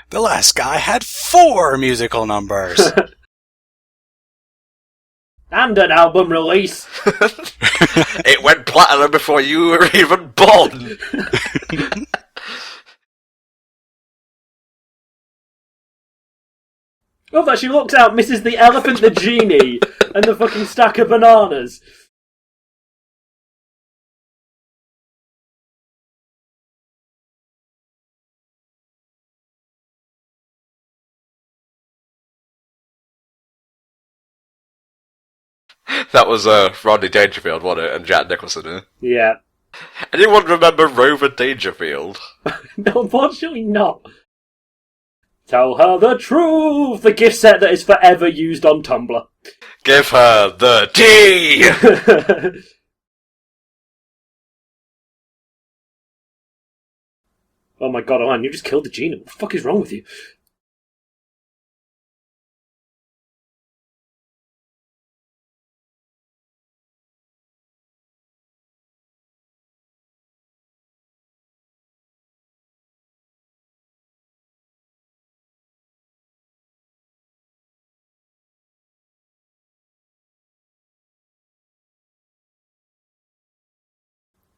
S3: The last guy had 4 musical numbers.
S2: And an album release.
S1: It went platinum before you were even born.
S2: Oh, that she looks out, misses the elephant, the genie, and the fucking stack of bananas.
S1: That was Rodney Dangerfield, wasn't it? And Jack Nicholson. Eh?
S2: Yeah.
S1: Anyone remember Rover Dangerfield?
S2: No, unfortunately not. Tell her the truth! The gift set that is forever used on Tumblr.
S1: Give her the tea!
S2: Oh my god, Aladdin, you just killed the genie. What the fuck is wrong with you?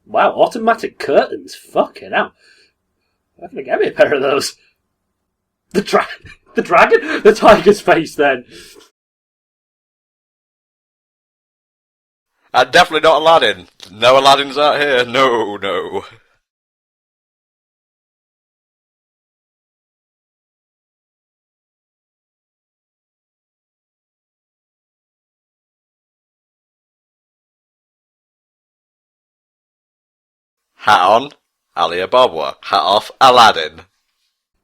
S2: Wow, automatic curtains. Fucking hell. I'm gonna get me a pair of those. The dragon? The tiger's face, then.
S1: And definitely not Aladdin. No Aladdins out here. No, no. Hat on, Ali Ababwa. Hat off, Aladdin.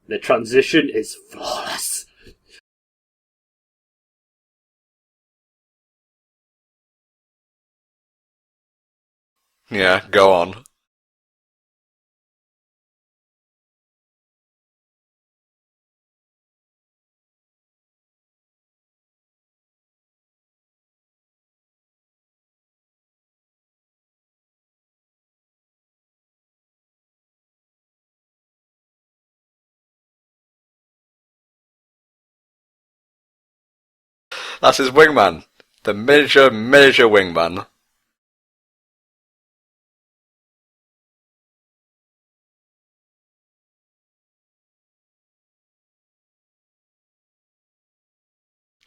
S2: The transition is flawless.
S1: Yeah, go on. That's his wingman. The miniature wingman.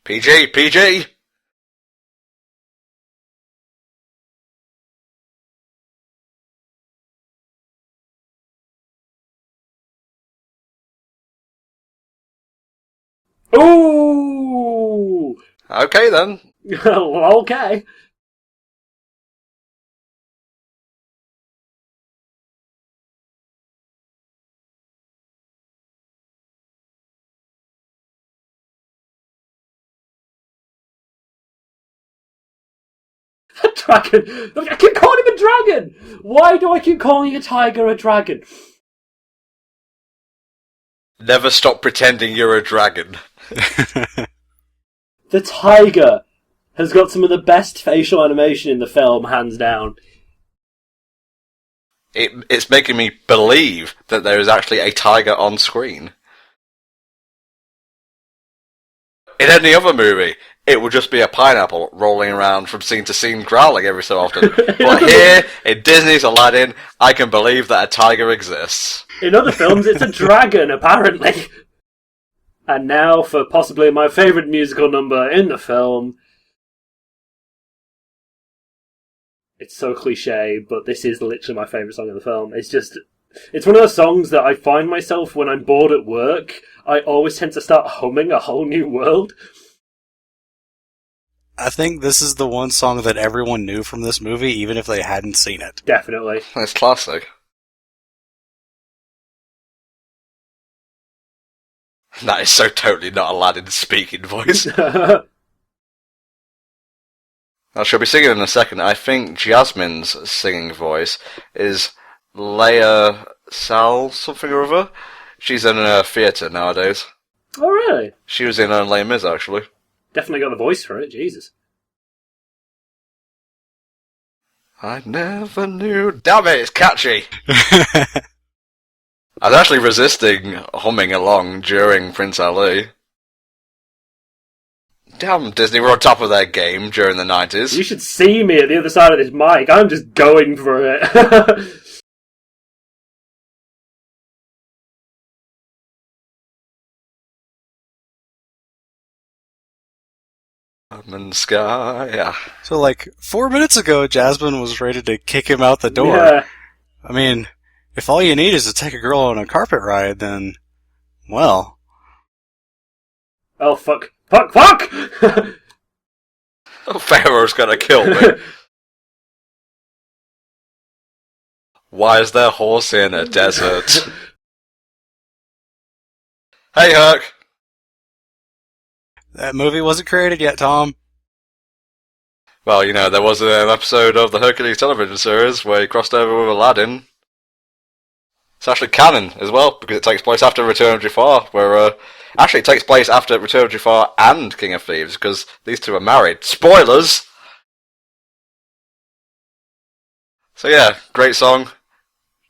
S1: PG, PG!
S2: Ooh!
S1: Okay then.
S2: Okay. A dragon! I keep calling him a dragon! Why do I keep calling a tiger a dragon?
S1: Never stop pretending you're a dragon.
S2: The tiger has got some of the best facial animation in the film, hands down.
S1: It's making me believe that there is actually a tiger on screen. In any other movie, it would just be a pineapple rolling around from scene to scene, growling every so often. But here, in Disney's Aladdin, I can believe that a tiger exists.
S2: In other films, it's a dragon, apparently. And now for possibly my favourite musical number in the film. It's so cliche, but this is literally my favourite song in the film. It's one of those songs that I find myself when I'm bored at work, I always tend to start humming A Whole New World.
S3: I think this is the one song that everyone knew from this movie, even if they hadn't seen it.
S2: Definitely.
S1: It's classic. That is so totally not Aladdin's speaking voice. I shall be singing in a second. I think Jasmine's singing voice is Leia Sal something or other. She's in a theatre nowadays.
S2: Oh, really?
S1: She was in Les Mis, actually.
S2: Definitely got the voice for it, Jesus.
S1: I never knew. Damn it, it's catchy! I was actually resisting humming along during Prince Ali. Damn, Disney were on top of their game during the 90s.
S2: You should see me at the other side of this mic. I'm just going for it.
S1: Sky, yeah.
S3: So, 4 minutes ago, Jasmine was ready to kick him out the door.
S2: Yeah.
S3: I mean, if all you need is to take a girl on a carpet ride, then, well...
S2: Oh, fuck. Fuck!
S1: Oh, Pharaoh's gonna kill me. Why is there horse in a desert? Hey, Herc!
S3: That movie wasn't created yet, Tom.
S1: Well, there was an episode of the Hercules television series where he crossed over with Aladdin. It's actually canon as well, because it takes place after Return of Jafar, where, actually it takes place after Return of Jafar and King of Thieves, because these two are married. Spoilers! So yeah, great song.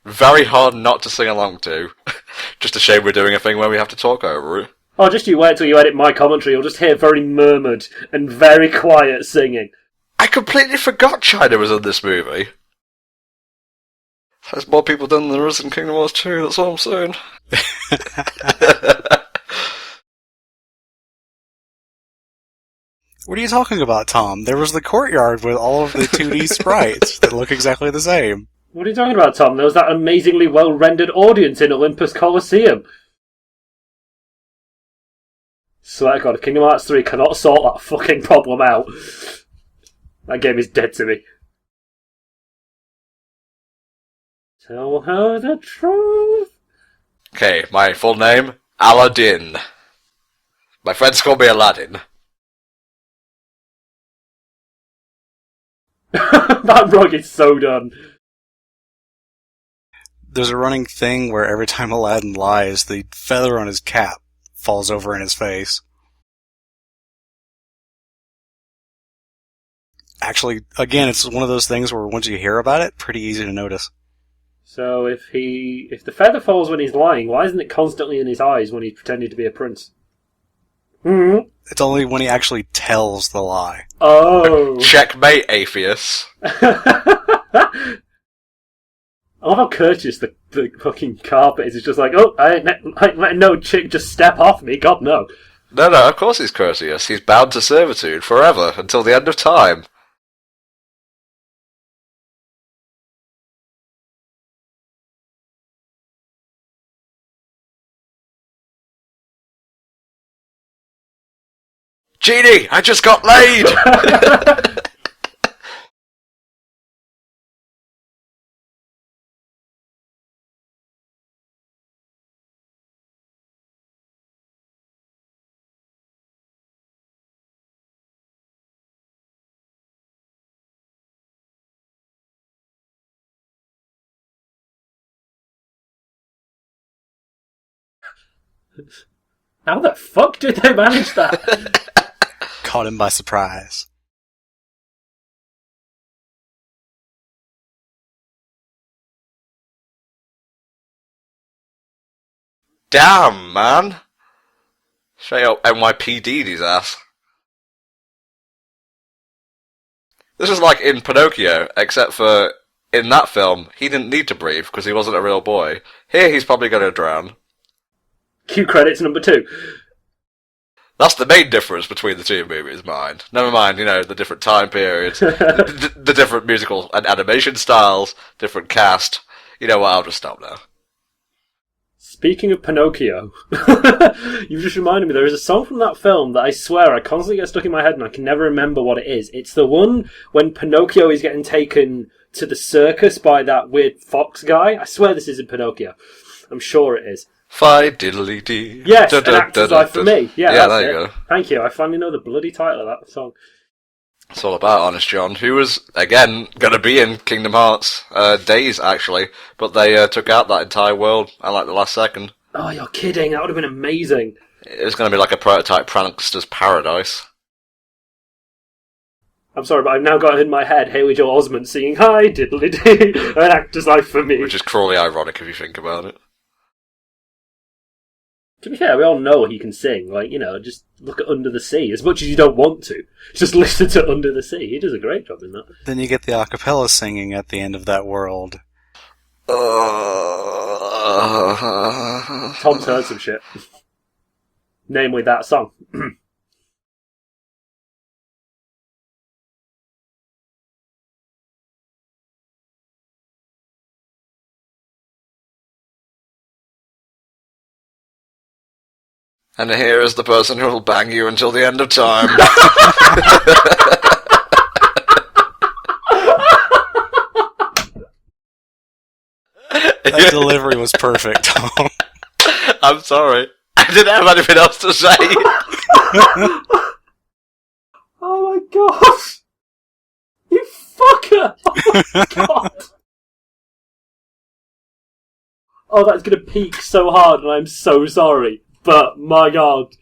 S1: Very hard not to sing along to. Just a shame we're doing a thing where we have to talk over it.
S2: Oh, just you wait till you edit my commentary. You'll just hear very murmured and very quiet singing.
S1: I completely forgot China was in this movie. There's more people done than there is in Kingdom Hearts 2, that's all I'm saying.
S3: What are you talking about, Tom? There was the courtyard with all of the 2D sprites that look exactly the same.
S2: What are you talking about, Tom? There was that amazingly well-rendered audience in Olympus Coliseum. Swear to God, Kingdom Hearts 3 cannot sort that fucking problem out. That game is dead to me. Tell her the truth.
S1: Okay, my full name, Aladdin. My friends call me Aladdin.
S2: That rug is so done.
S3: There's a running thing where every time Aladdin lies, the feather on his cap falls over in his face. Actually, again, it's one of those things where once you hear about it, pretty easy to notice.
S2: So if the feather falls when he's lying, why isn't it constantly in his eyes when he's pretending to be a prince? Mm-hmm.
S3: It's only when he actually tells the lie.
S2: Oh.
S1: Checkmate, atheists.
S2: I love how courteous the fucking carpet is. It's just like, oh, I ain't letting no chick just step off me. God, no.
S1: No, of course he's courteous. He's bound to servitude forever, until the end of time. Genie, I just got laid!
S2: How the fuck did they manage that?
S3: Caught him by surprise.
S1: Damn, man. Straight up NYPD'd his ass. This is like in Pinocchio, except for in that film, he didn't need to breathe because he wasn't a real boy. Here, he's probably going to drown.
S2: Cue credits number 2.
S1: That's the main difference between the two movies, mind. Never mind, the different time periods, the different musical and animation styles, different cast. You know what, I'll just stop now.
S2: Speaking of Pinocchio, you've just reminded me, there is a song from that film that I swear I constantly get stuck in my head and I can never remember what it is. It's the one when Pinocchio is getting taken to the circus by that weird fox guy. I swear this is in Pinocchio. I'm sure it is.
S1: Fi diddly dee.
S2: Yes, An Actor's Life for Me. Yeah,
S1: there you go.
S2: Thank you. I finally know the bloody title of that song.
S1: It's all about Honest John, who was, again, going to be in Kingdom Hearts Days, actually, but they took out that entire world at like the last second.
S2: Oh, you're kidding. That would have been amazing.
S1: It was going to be like a prototype Prankster's Paradise.
S2: I'm sorry, but I've now got in my head Haley Joel Osment singing Hi Diddly Dee, An Actor's Life for Me.
S1: Which is cruelly ironic if you think about it.
S2: To be fair, we all know he can sing. Just look at Under the Sea. As much as you don't want to, just listen to Under the Sea. He does a great job in that.
S3: Then you get the a cappella singing at the end of that world.
S2: Tom's heard some shit. Namely that song.
S1: And here is the person who will bang you until the end of time.
S3: That delivery was perfect, Tom.
S1: I'm sorry. I didn't have anything else to say.
S2: Oh my god! You fucker! Oh my god! Oh, that's gonna peak so hard, and I'm so sorry. But, my god.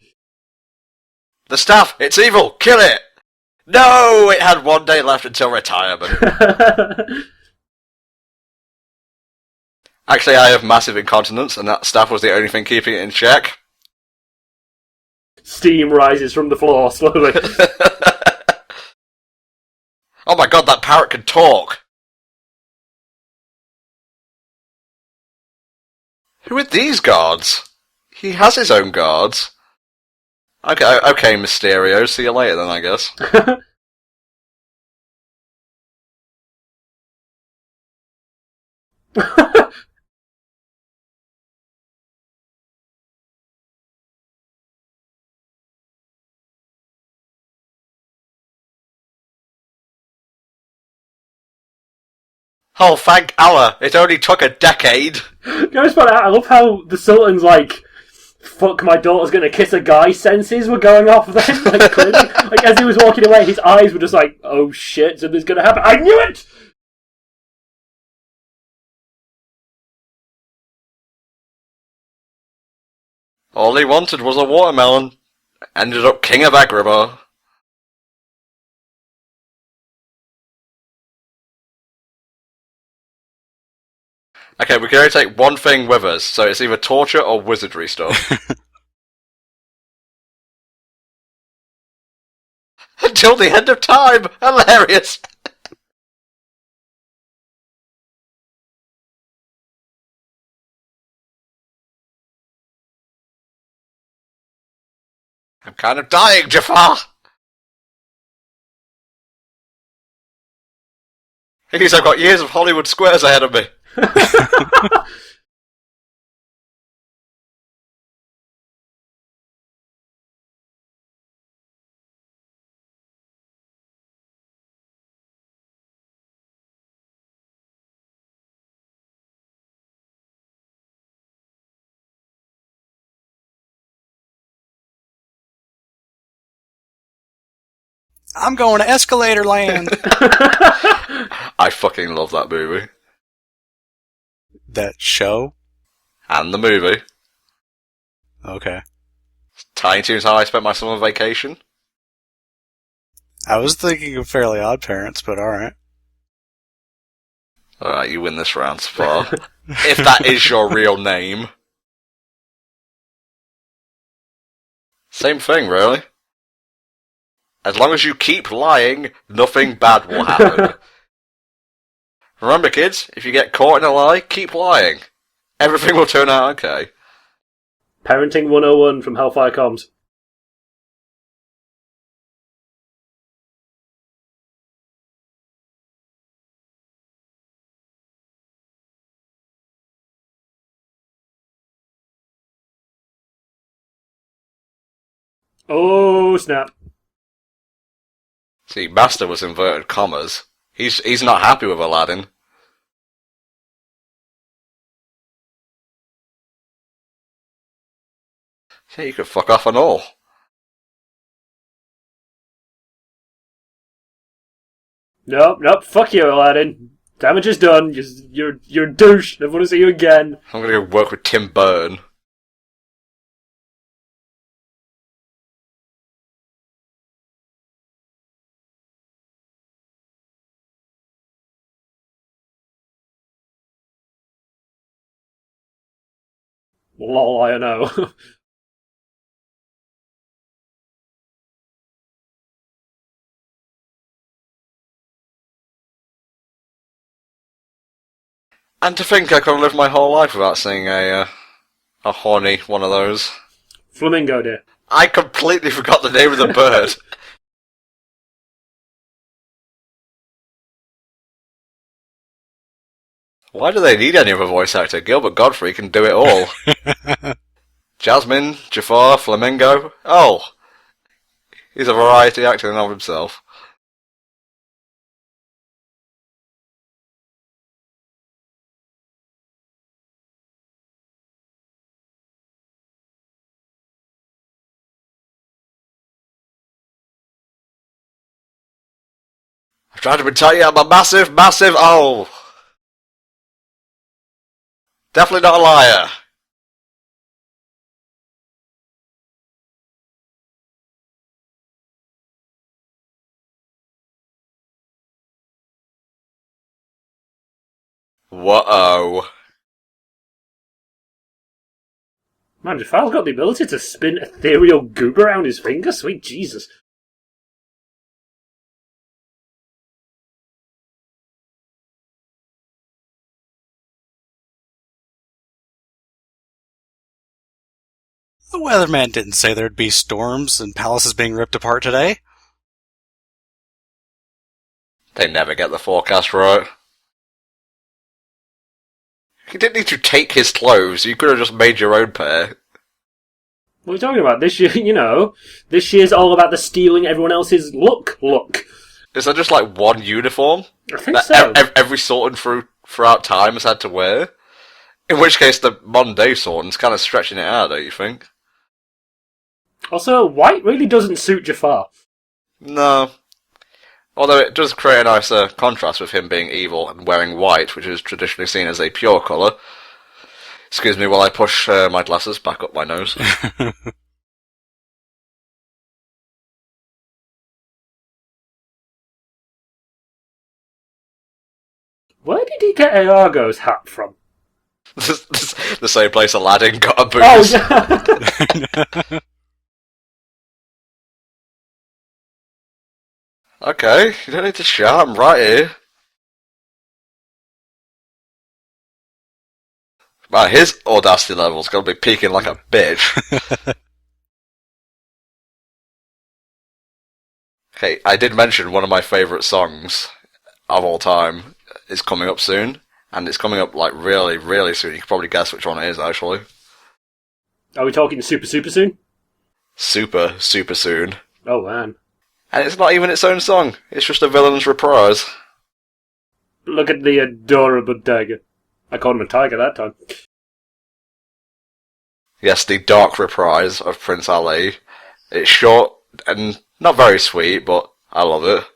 S1: The staff, it's evil, kill it! No, it had 1 day left until retirement. Actually, I have massive incontinence, and that staff was the only thing keeping it in check.
S2: Steam rises from the floor slowly.
S1: Oh my god, that parrot can talk! Who are these guards? He has his own guards. Okay, Mysterio. See you later then, I guess. Oh, thank Allah! It only took a decade!
S2: I love how the Sultan's like, fuck, my daughter's gonna kiss a guy senses were going off then. Clearly. As he was walking away, his eyes were just like, oh shit, something's gonna happen. I knew it!
S1: All he wanted was a watermelon. Ended up king of Agrabah. Okay, we can only take one thing with us, so it's either torture or wizardry stuff. Until the end of time! Hilarious! I'm kind of dying, Jafar! At least I've got years of Hollywood squares ahead of me.
S3: I'm going to Escalator Land!
S1: I fucking love that movie.
S3: That show?
S1: And the movie.
S3: Okay.
S1: Tiny Toons How I Spent My Summer Vacation.
S3: I was thinking of Fairly Odd Parents, but alright.
S1: Alright, you win this round, Spar. If that is your real name. Same thing, really. As long as you keep lying, nothing bad will happen. Remember, kids, if you get caught in a lie, keep lying. Everything will turn out okay.
S2: Parenting 101 from HellfireComms. Oh, snap.
S1: See, Master was inverted commas. He's not happy with Aladdin. Yeah, you could fuck off and all.
S2: Nope, fuck you, Aladdin. Damage is done. You're a douche. Never want to see you again.
S1: I'm gonna go work with Tim Burton.
S2: Lol, I know.
S1: And to think I could have lived my whole life without seeing a horny one of those.
S2: Flamingo, dear.
S1: I completely forgot the name of the bird. Why do they need any other voice actor? Gilbert Godfrey can do it all. Jasmine, Jafar, Flamingo. Oh, he's a variety actor in and of himself. I've tried to tell you I'm a massive. Oh, definitely not a liar. Whoa.
S2: Man, Jafar's got the ability to spin ethereal goop around his finger. Sweet Jesus.
S3: The weatherman didn't say there'd be storms and palaces being ripped apart today.
S1: They never get the forecast right. You didn't need to take his clothes. You could have just made your own pair.
S2: What are you talking about? This year, this year's all about the stealing everyone else's look.
S1: Is there just like one uniform
S2: I think
S1: that
S2: so.
S1: every Sultan throughout time has had to wear? In which case, the modern day Sultan's kind of stretching it out, don't you think?
S2: Also, white really doesn't suit Jafar.
S1: No. Although it does create a nicer contrast with him being evil and wearing white, which is traditionally seen as a pure colour. Excuse me while I push my glasses back up my nose.
S2: Where did he get Iago's hat from?
S1: The same place Aladdin got a booze.
S2: Oh, yeah.
S1: Okay, you don't need to shout, I'm right here. Man, his audacity level's gonna be peaking like a bitch. Okay, I did mention one of my favourite songs of all time is coming up soon, and it's coming up like really, really soon. You can probably guess which one it is, actually.
S2: Are we talking super soon?
S1: Super, super soon.
S2: Oh, man.
S1: And it's not even its own song, it's just a villain's reprise.
S2: Look at the adorable tiger. I called him a tiger that time.
S1: Yes, the dark reprise of Prince Ali. It's short and not very sweet, but I love it.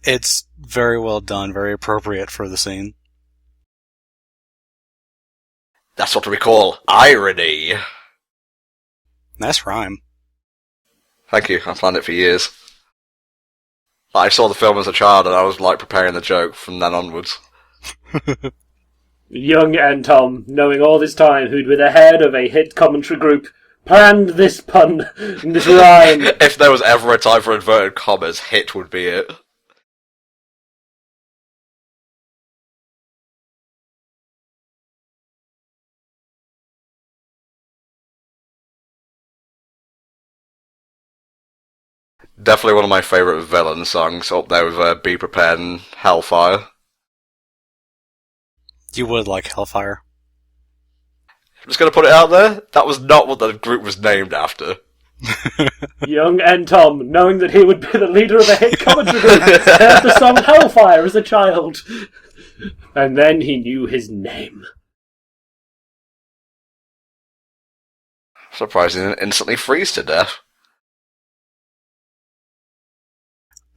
S3: It's very well done, very appropriate for the scene.
S1: That's what we call irony.
S3: Nice rhyme.
S1: Thank you, I've planned it for years. I saw the film as a child and I was like preparing the joke from then onwards.
S2: Young and Tom, knowing all this time who'd be the head of a hit commentary group, planned this pun, this rhyme.
S1: If there was ever a time for inverted commas, hit would be it. Definitely one of my favourite villain songs, up there with Be Prepared and Hellfire.
S3: You would like Hellfire.
S1: I'm just going to put it out there, that was not what the group was named after.
S2: Young N. Tom, knowing that he would be the leader of a hit commentary group, heard the song Hellfire as a child. And then he knew his name.
S1: Surprising, he didn't instantly freeze to death.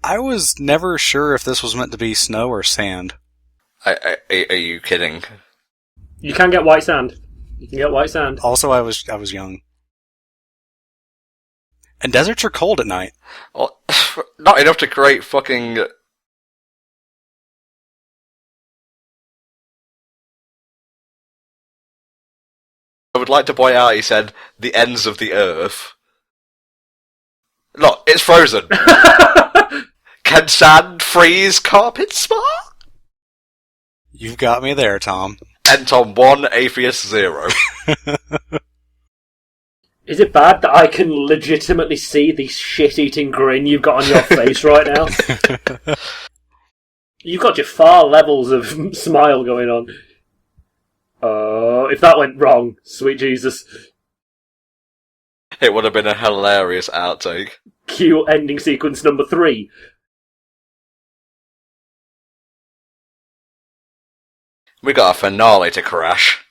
S3: I was never sure if this was meant to be snow or sand.
S1: Are you kidding?
S2: You can get white sand. You can get white sand.
S3: Also, I was young. And deserts are cold at night.
S1: Well, not enough to create fucking... I would like to point out, he said, the ends of the earth. Look, it's frozen. Can sand freeze carpet smart?
S3: You've got me there, Tom.
S1: Entom 1, Atheist 0.
S2: Is it bad that I can legitimately see the shit-eating grin you've got on your face right now? You've got your far levels of smile going on. Oh, if that went wrong, sweet Jesus.
S1: It would have been a hilarious outtake.
S2: Cue ending sequence number 3.
S1: We got a finale to crash.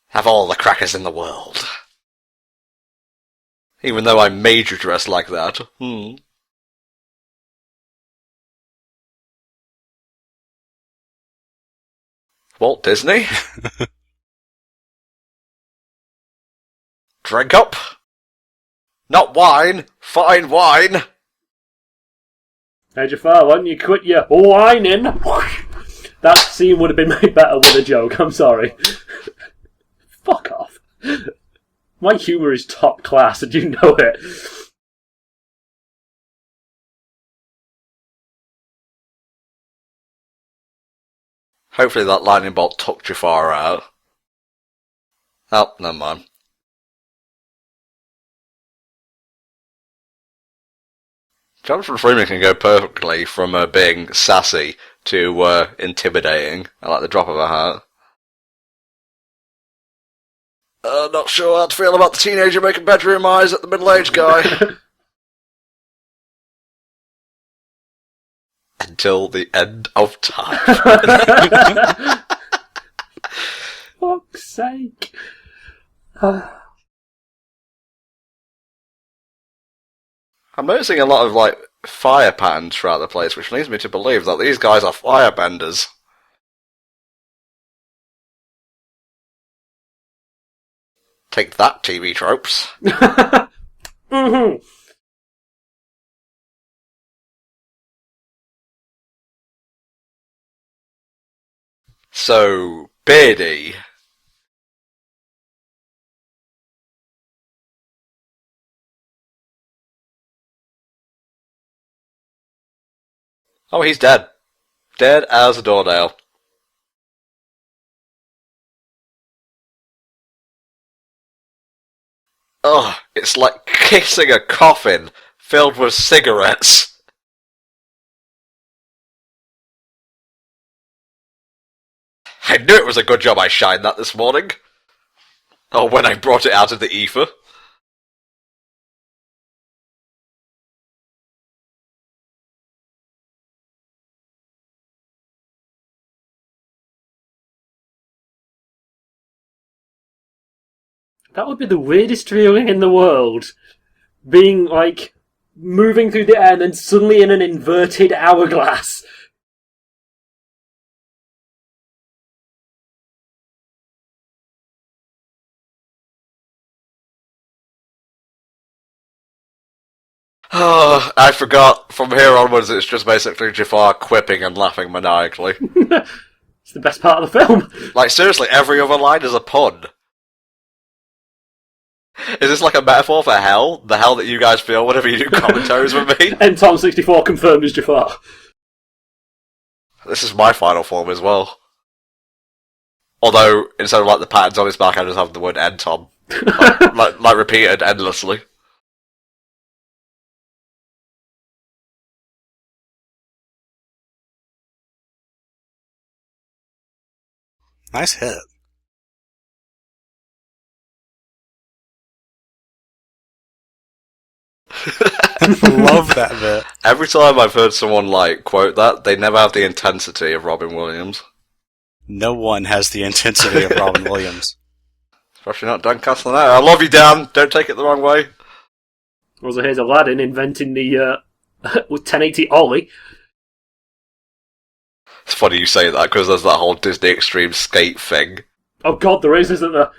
S1: Have all the crackers in the world. Even though I made you dress like that. Walt Disney? Drink up? Not wine! Fine wine!
S2: Hey Jafar, why don't you quit your whining? That scene would have been made better with a joke, I'm sorry. Fuck off. My humour is top class and you know it.
S1: Hopefully that lightning bolt took Jafar out. Oh, never mind. Jonathan Freeman can go perfectly from being sassy to intimidating, at like the drop of a hat. Not sure how to feel about the teenager making bedroom eyes at the middle-aged guy. Until the end of time.
S2: Fuck's sake.
S1: I'm noticing a lot of, like, fire patterns throughout the place, which leads me to believe that these guys are firebenders. Take that, TV tropes.
S2: Mm-hmm.
S1: So, Beardy. Oh, he's dead. Dead as a doornail. Ugh, it's like kissing a coffin filled with cigarettes. I knew it was a good job I shined that this morning. Or when I brought it out of the ether.
S2: That would be the weirdest feeling in the world. Being, like, moving through the air and then suddenly in an inverted hourglass.
S1: Oh, I forgot. From here onwards, it's just basically Jafar quipping and laughing maniacally.
S2: It's the best part of the film.
S1: Like, seriously, every other line is a pun. Is this like a metaphor for hell? The hell that you guys feel whenever you do commentaries with me?
S2: And Tom64 confirmed as Jafar.
S1: This is my final form as well. Although, instead of like the patterns on his back, I just have the word end Tom. like repeated endlessly.
S3: Nice hit. Love that bit.
S1: Every time I've heard someone like quote that, they never have the intensity of Robin Williams.
S3: No one has the intensity of Robin Williams.
S1: Especially not Dan Castellaneta. I love you, Dan. Don't take it the wrong way.
S2: Also, here's Aladdin inventing the 1080 Ollie.
S1: It's funny you say that because there's that whole Disney Extreme skate thing.
S2: Oh god, there is, isn't there?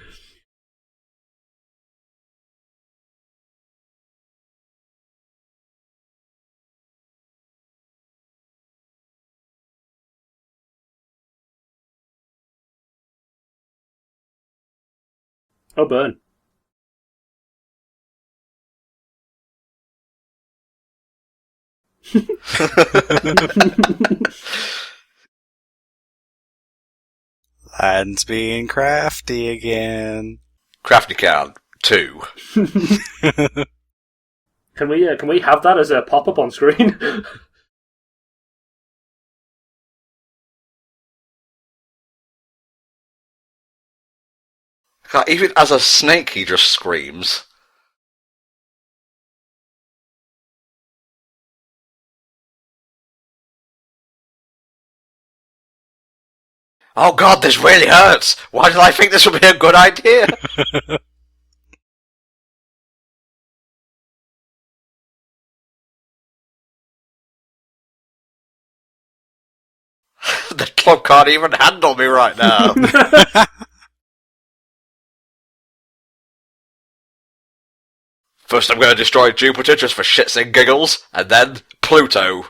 S2: Oh, burn.
S3: Aladdin's being crafty again.
S1: Crafty Count 2.
S2: Can we have that as a pop-up on screen?
S1: God, even as a snake, he just screams. Oh god, this really hurts! Why did I think this would be a good idea? The club can't even handle me right now. First I'm going to destroy Jupiter just for shits and giggles, and then Pluto.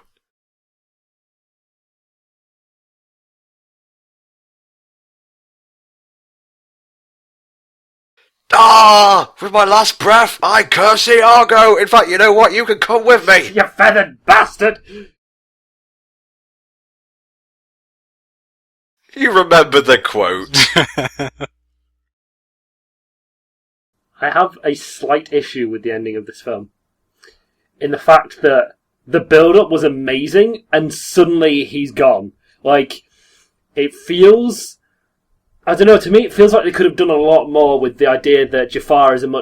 S1: Ah! With my last breath, I curse Iago! In fact, you know what? You can come with me!
S2: You feathered bastard!
S1: You remember the quote.
S2: I have a slight issue with the ending of this film. In the fact that the build-up was amazing, and suddenly he's gone. Like, it feels... I don't know, to me it feels like they could have done a lot more with the idea that Jafar as an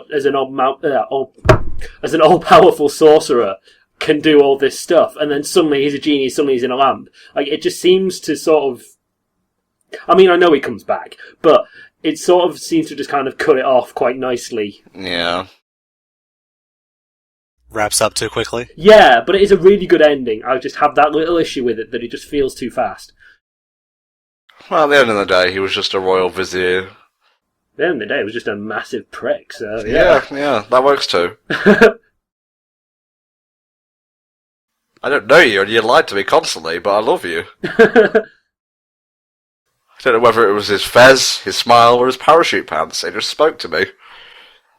S2: all-powerful sorcerer can do all this stuff, and then suddenly he's a genie, suddenly he's in a lamp. Like, it just seems to sort of... I mean, I know he comes back, but it sort of seems to just kind of cut it off quite nicely.
S1: Yeah.
S3: Wraps up too quickly?
S2: Yeah, but it is a really good ending. I just have that little issue with it, that it just feels too fast.
S1: Well, at the end of the day, he was just a royal vizier.
S2: At the end of the day, it was just a massive prick, so
S1: Yeah, that works too. I don't know you, and you lied to me constantly, but I love you. I don't know whether it was his fez, his smile, or his parachute pants. They just spoke to me.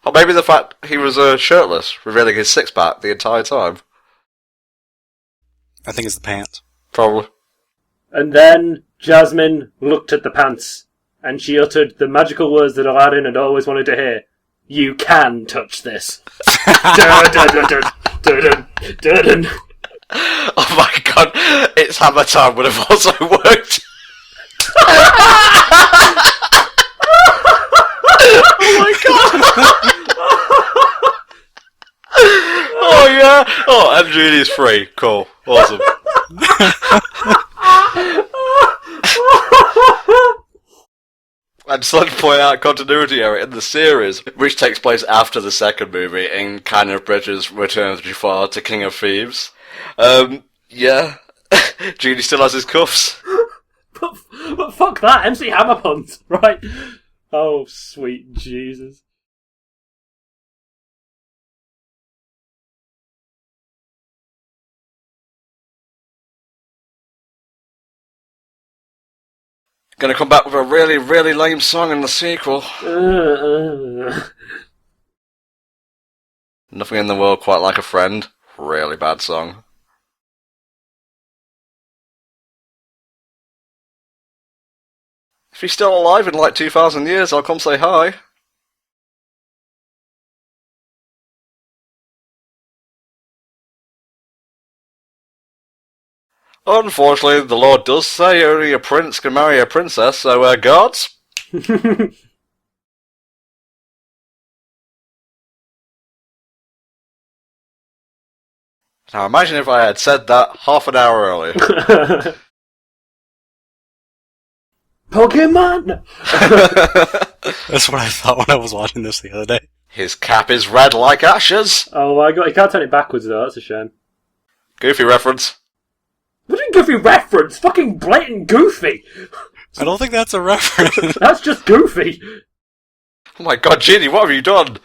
S1: Or maybe the fact he was shirtless, revealing his six-pack the entire time.
S3: I think it's the pants.
S1: Probably.
S2: And then Jasmine looked at the pants, and she uttered the magical words that Aladdin had always wanted to hear. You can touch this. Dun-dun-dun-dun-dun-dun.
S1: Oh my god, it's Hammer Time would have also worked. Oh my god. Oh yeah. Oh, and Genie's free. Cool. Awesome. I just like to point out continuity error in the series, which takes place after the second movie and kind of bridges Return of Jafar to King of Thieves. Yeah. Genie still has his cuffs.
S2: But fuck that, MC Hammer puns, right? Oh, sweet Jesus.
S1: Gonna come back with a really, really lame song in the sequel. Nothing in the world quite like a friend. Really bad song. If he's still alive in like 2,000 years, I'll come say hi. Unfortunately, the Lord does say only a prince can marry a princess, so, guards? Now imagine if I had said that half an hour earlier.
S2: Pokemon!
S3: That's what I thought when I was watching this the other day.
S1: His cap is red like ashes.
S2: Oh my god, you can't turn it backwards though, that's a shame.
S1: Goofy reference.
S2: What a Goofy reference! Fucking blatant Goofy!
S3: I don't think that's a reference.
S2: That's just Goofy!
S1: Oh my god, Genie, what have you done?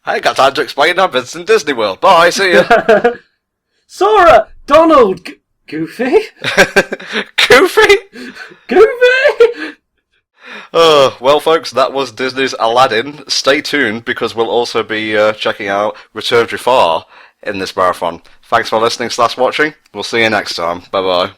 S1: I ain't got time to explain. I'm visiting Disney World. Bye, see ya.
S2: Sora! Donald! Goofy?
S1: Goofy?
S2: Goofy!
S1: Well, folks, that was Disney's Aladdin. Stay tuned, because we'll also be checking out Return to Jafar in this marathon. Thanks for listening / watching. We'll see you next time. Bye-bye.